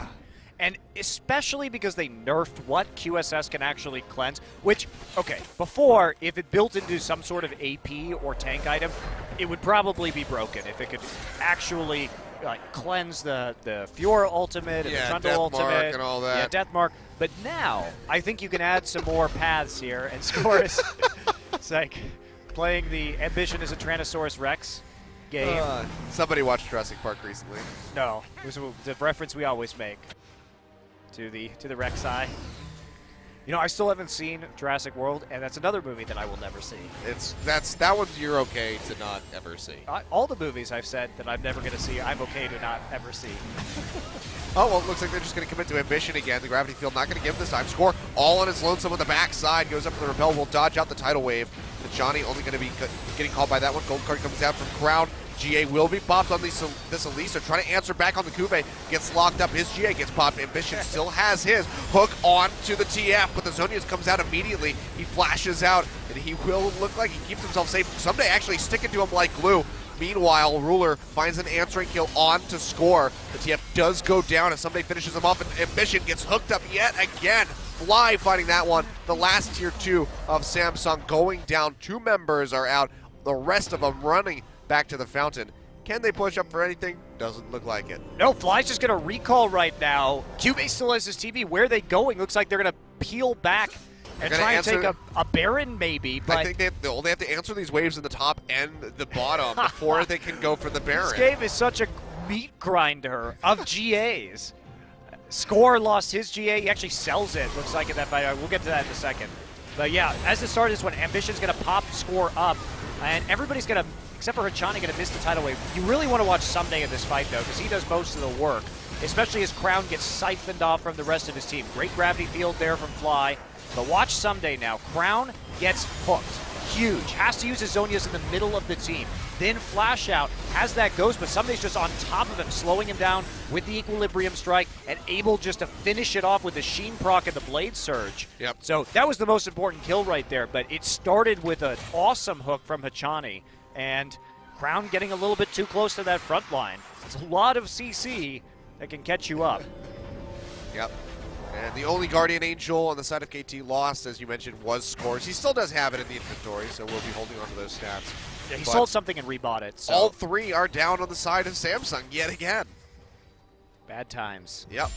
A: And especially because they nerfed what QSS can actually cleanse, which, okay, before, if it built into some sort of AP or tank item, it would probably be broken. If it could actually cleanse the Fiora ultimate and the Trundle ultimate.
B: Death Mark and all that.
A: Yeah, Death Mark. But now, I think you can add some more paths here, and Scores, it's like playing the Ambition as a Tyrannosaurus Rex game.
B: Somebody watched Jurassic Park recently.
A: No, it was the reference we always make to the Rek'Sai. I still haven't seen Jurassic World, and that's another movie that I will never see.
B: That one's you're okay to not ever see.
A: All the movies I've said that I'm never going to see, I'm okay to not ever see.
B: Oh, well, it looks like they're just going to commit to Ambition again. The Gravity Field not going to give this time. Score all on his lonesome on the backside. Goes up for the repel. Will dodge out the tidal wave. Hachani only going to be getting called by that one. Gold card comes out from Crown. GA will be popped on this Elise. They're trying to answer back on the CuVee. Gets locked up. His GA gets popped. Ambition still has his. Hook on to the TF, but the Zhonya's comes out immediately. He flashes out, and he will look like he keeps himself safe. Ssumday actually sticking to him like glue. Meanwhile, Ruler finds an answering kill on to Score. The TF does go down as Ssumday finishes him off, and Ambition gets hooked up yet again. Fly fighting that one. The last tier 2 of Samsung going down. 2 members are out. The rest of them running back to the fountain. Can they push up for anything? Doesn't look like it.
A: No, Fly's just going to recall right now. CuVee still has his TV. Where are they going? Looks like they're going to peel back and try and take a Baron maybe. But
B: I think they only have to answer these waves in the top and the bottom before they can go for the Baron.
A: This game is such a meat grinder of GAs. Score lost his GA. He actually sells it, looks like, in that fight. We'll get to that in a second. But yeah, as the start of this one, Ambition's going to pop Score up, and everybody's going to, except for Hachani, going to miss the tidal wave. You really want to watch Ssumday in this fight, though, because he does most of the work, especially as Crown gets siphoned off from the rest of his team. Great gravity field there from Fly. But watch Ssumday now. Crown gets hooked. Huge. Has to use his Zhonya's in the middle of the team. Then flash out, has that ghost, but Ssumday's just on top of him, slowing him down with the Equilibrium Strike and able just to finish it off with the Sheen proc and the Blade Surge.
B: Yep.
A: So that was the most important kill right there, but it started with an awesome hook from Hachani, and Crown getting a little bit too close to that front line. It's a lot of CC that can catch you up.
B: Yep. And the only Guardian Angel on the side of KT lost, as you mentioned, was Scores. He still does have it in the inventory, so we'll be holding on to those stats.
A: Yeah, he
B: But
A: sold something and rebought it. So.
B: all three are down on the side of Samsung yet again.
A: Bad times.
B: Yep.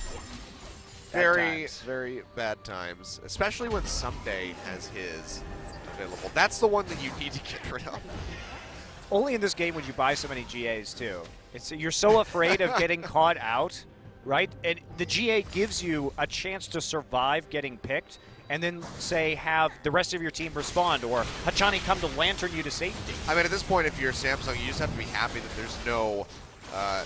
A: Bad
B: Very bad times, especially when Ssumday has his available. That's the one that you need to get rid of.
A: Only in this game would you buy so many GAs too. You're so afraid of getting caught out, right? And the GA gives you a chance to survive getting picked, and then say have the rest of your team respond, or Hachani come to lantern you to safety.
B: I mean, at this point, if you're Samsung, you just have to be happy that there's no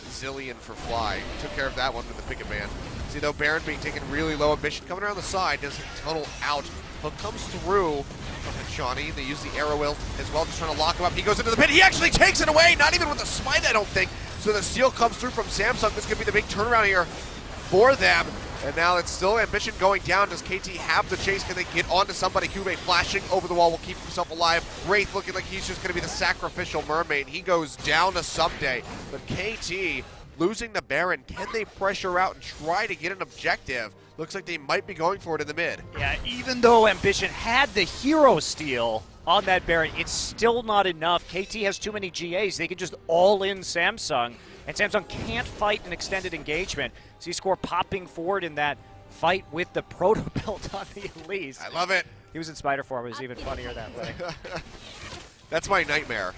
B: Zillion for Fly. Took care of that one with the pick and ban. See, though, Baron being taken really low. Ambition coming around the side, doesn't tunnel out. Hook comes through from Hachani. They use the arrow wheel as well, just trying to lock him up. He goes into the pit. He actually takes it away, not even with a smite, I don't think. So the steal comes through from Samsung. This could be the big turnaround here for them. And now it's still Ambition going down. Does KT have the chase? Can they get onto somebody? CuVee flashing over the wall will keep himself alive. Wraith looking like he's just going to be the sacrificial mermaid. He goes down to Ssumday. But KT losing the Baron. Can they pressure out and try to get an objective? Looks like they might be going for it in the mid.
A: Yeah, even though Ambition had the hero steal on that Baron, it's still not enough. KT has too many GAs. They can just all in Samsung, and Samsung can't fight an extended engagement. C-Score popping forward in that fight with the proto belt on the Elise.
B: I love it.
A: He was in spider form. It was even funnier that way.
B: That's my nightmare.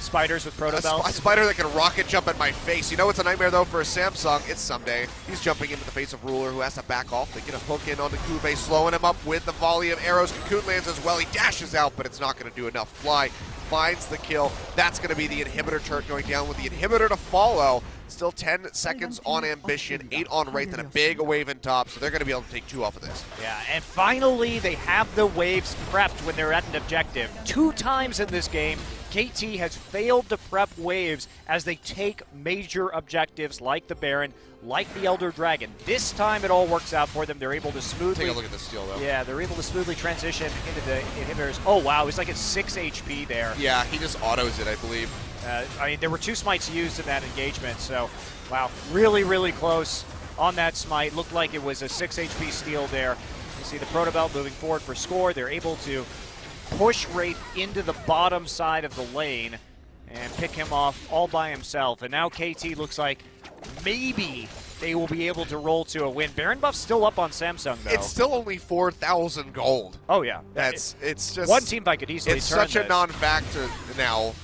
A: Spiders with proto belts.
B: A spider that can rocket jump at my face. You know what's a nightmare, though, for a Samsung? It's Ssumday. He's jumping into the face of Ruler, who has to back off. They get a hook in onto CuVee, slowing him up with the volley of arrows. Cocoon lands as well. He dashes out, but it's not going to do enough. Fly finds the kill. That's going to be the inhibitor turret going down with the inhibitor to follow. Still 10 seconds on Ambition, 8 on Wraith, and a big wave in top, so they're going to be able to take 2 off of this.
A: Yeah, and finally they have the waves prepped when they're at an objective. 2 times in this game, KT has failed to prep waves as they take major objectives like the Baron, like the Elder Dragon. This time it all works out for them. They're able to smoothly...
B: Take a look at the steal, though.
A: Yeah, they're able to smoothly transition into the inhibitors. Oh, wow, it's like at 6 HP there.
B: Yeah, he just autos it, I believe.
A: I mean, there were 2 smites used in that engagement, so, wow, really, really close on that smite. Looked like it was a 6 HP steal there. You see the Proto Belt moving forward for score. They're able to push Wraith into the bottom side of the lane and pick him off all by himself. And now KT looks like maybe they will be able to roll to a win. Baron buff's still up on Samsung, though.
B: It's still only 4,000 gold.
A: Oh, yeah.
B: It's just...
A: One team fight could easily
B: It's
A: turn
B: such a
A: this.
B: non-factor now,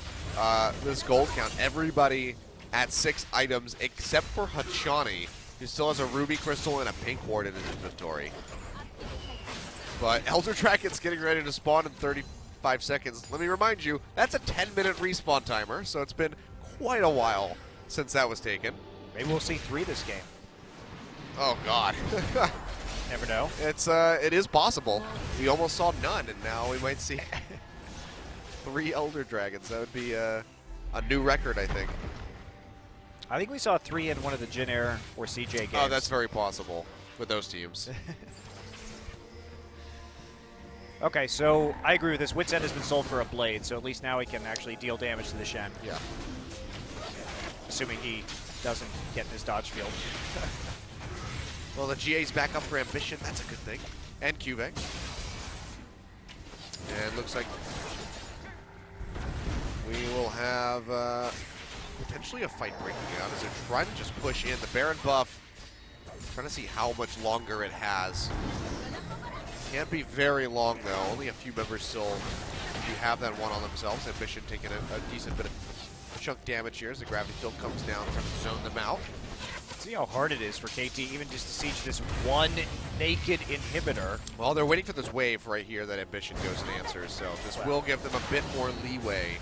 B: this gold count. Everybody at 6 items except for Hachani, who still has a Ruby Crystal and a Pink Ward in his inventory. But Elder Dragon's getting ready to spawn in 35 seconds. Let me remind you, that's a 10-minute respawn timer, so it's been quite a while since that was taken.
A: Maybe we'll see 3 this game.
B: Oh, God.
A: Never know.
B: It is possible. We almost saw none, and now we might see 3 Elder Dragons. That would be a new record, I think.
A: I think we saw 3 in one of the Jin Air or CJ games.
B: Oh, that's very possible with those teams.
A: Okay, so I agree with this. Wit's End has been sold for a blade, so at least now he can actually deal damage to the Shen.
B: Yeah.
A: Assuming he doesn't get in his dodge field.
B: Well, the GA's back up for Ambition. That's a good thing. And CuVee. And looks like we will have potentially a fight breaking out as they're trying to just push in. The Baron buff, trying to see how much longer it has. Can't be very long, though. Only a few members still do have that one on themselves. Ambition taking a decent bit of chunk damage here as the gravity field comes down, trying to zone them out.
A: See how hard it is for KT even just to siege this one naked inhibitor.
B: Well, they're waiting for this wave right here that Ambition goes and answers, so this will give them a bit more leeway.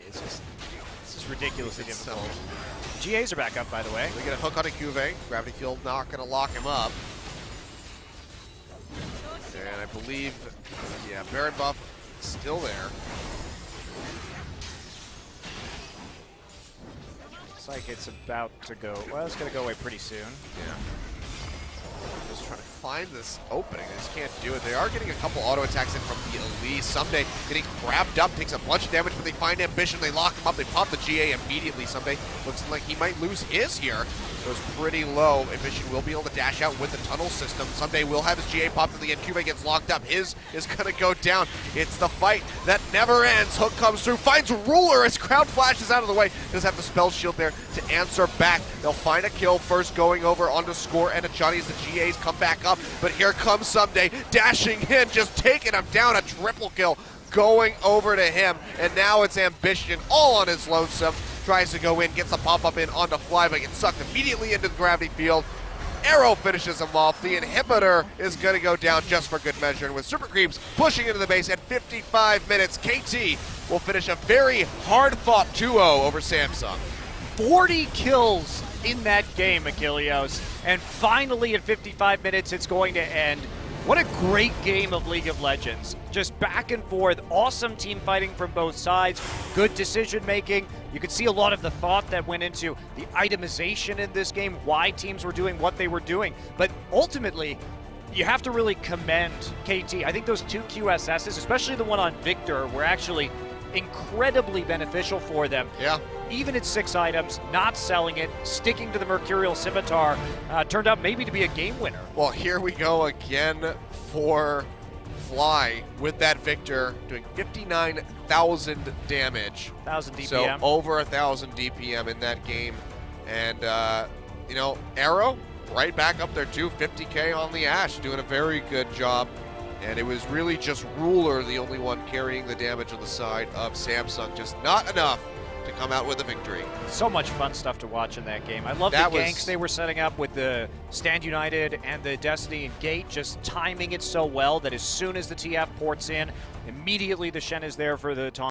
A: It's just ridiculously difficult. GAs are back up, by the way.
B: They get a hook on a CuVee. Gravity field not going to lock him up. And I believe, yeah, Baron buff still there.
A: Looks like it's about to go, well, it's going to go away pretty soon.
B: Yeah. Just trying to find this opening. They just can't do it. They are getting a couple auto attacks in from the Elise. Ssumday getting grabbed up, takes a bunch of damage, but they find Ambition. They lock him up. They pop the GA immediately. Ssumday looks like he might lose his here. Goes pretty low. Ambition will be able to dash out with the tunnel system. Ssumday will have his GA popped in the end. CuVee gets locked up. His is going to go down. It's the fight that never ends. Hook comes through, finds Ruler as Crowd flashes out of the way. Does have the spell shield there to answer back. They'll find a kill first, going over onto Score and Hachani as the GAs come back up. But here comes Ssumday dashing in, just taking him down. A triple kill going over to him. And now it's Ambition all on his lonesome. Tries to go in, gets a pop-up in onto Fly, but gets sucked immediately into the gravity field. Arrow finishes him off. The inhibitor is going to go down just for good measure. And with Super Creeps pushing into the base at 55 minutes, KT will finish a very hard-fought 2-0 over Samsung.
A: 40 kills in that game, Achilleos. And finally at 55 minutes, it's going to end. What a great game of League of Legends. Just back and forth, awesome team fighting from both sides, good decision making. You could see a lot of the thought that went into the itemization in this game, why teams were doing what they were doing. But ultimately, you have to really commend KT. I think those two QSSs, especially the one on Viktor, were actually incredibly beneficial for them.
B: Yeah.
A: Even at 6 items, not selling it, sticking to the Mercurial Scimitar, turned out maybe to be a game winner.
B: Well, here we go again for Fly with that Viktor, doing 59,000 damage.
A: 1,000 DPM.
B: So over 1,000 DPM in that game. And, you know, Arrow right back up there too, 50K on the Ashe, doing a very good job. And it was really just Ruler, the only one carrying the damage on the side of Samsung. Just not enough to come out with a victory.
A: So much fun stuff to watch in that game. I love the ganks they were setting up with the Stand United and the Destiny and Gate, just timing it so well that as soon as the TF ports in, immediately the Shen is there for the taunt.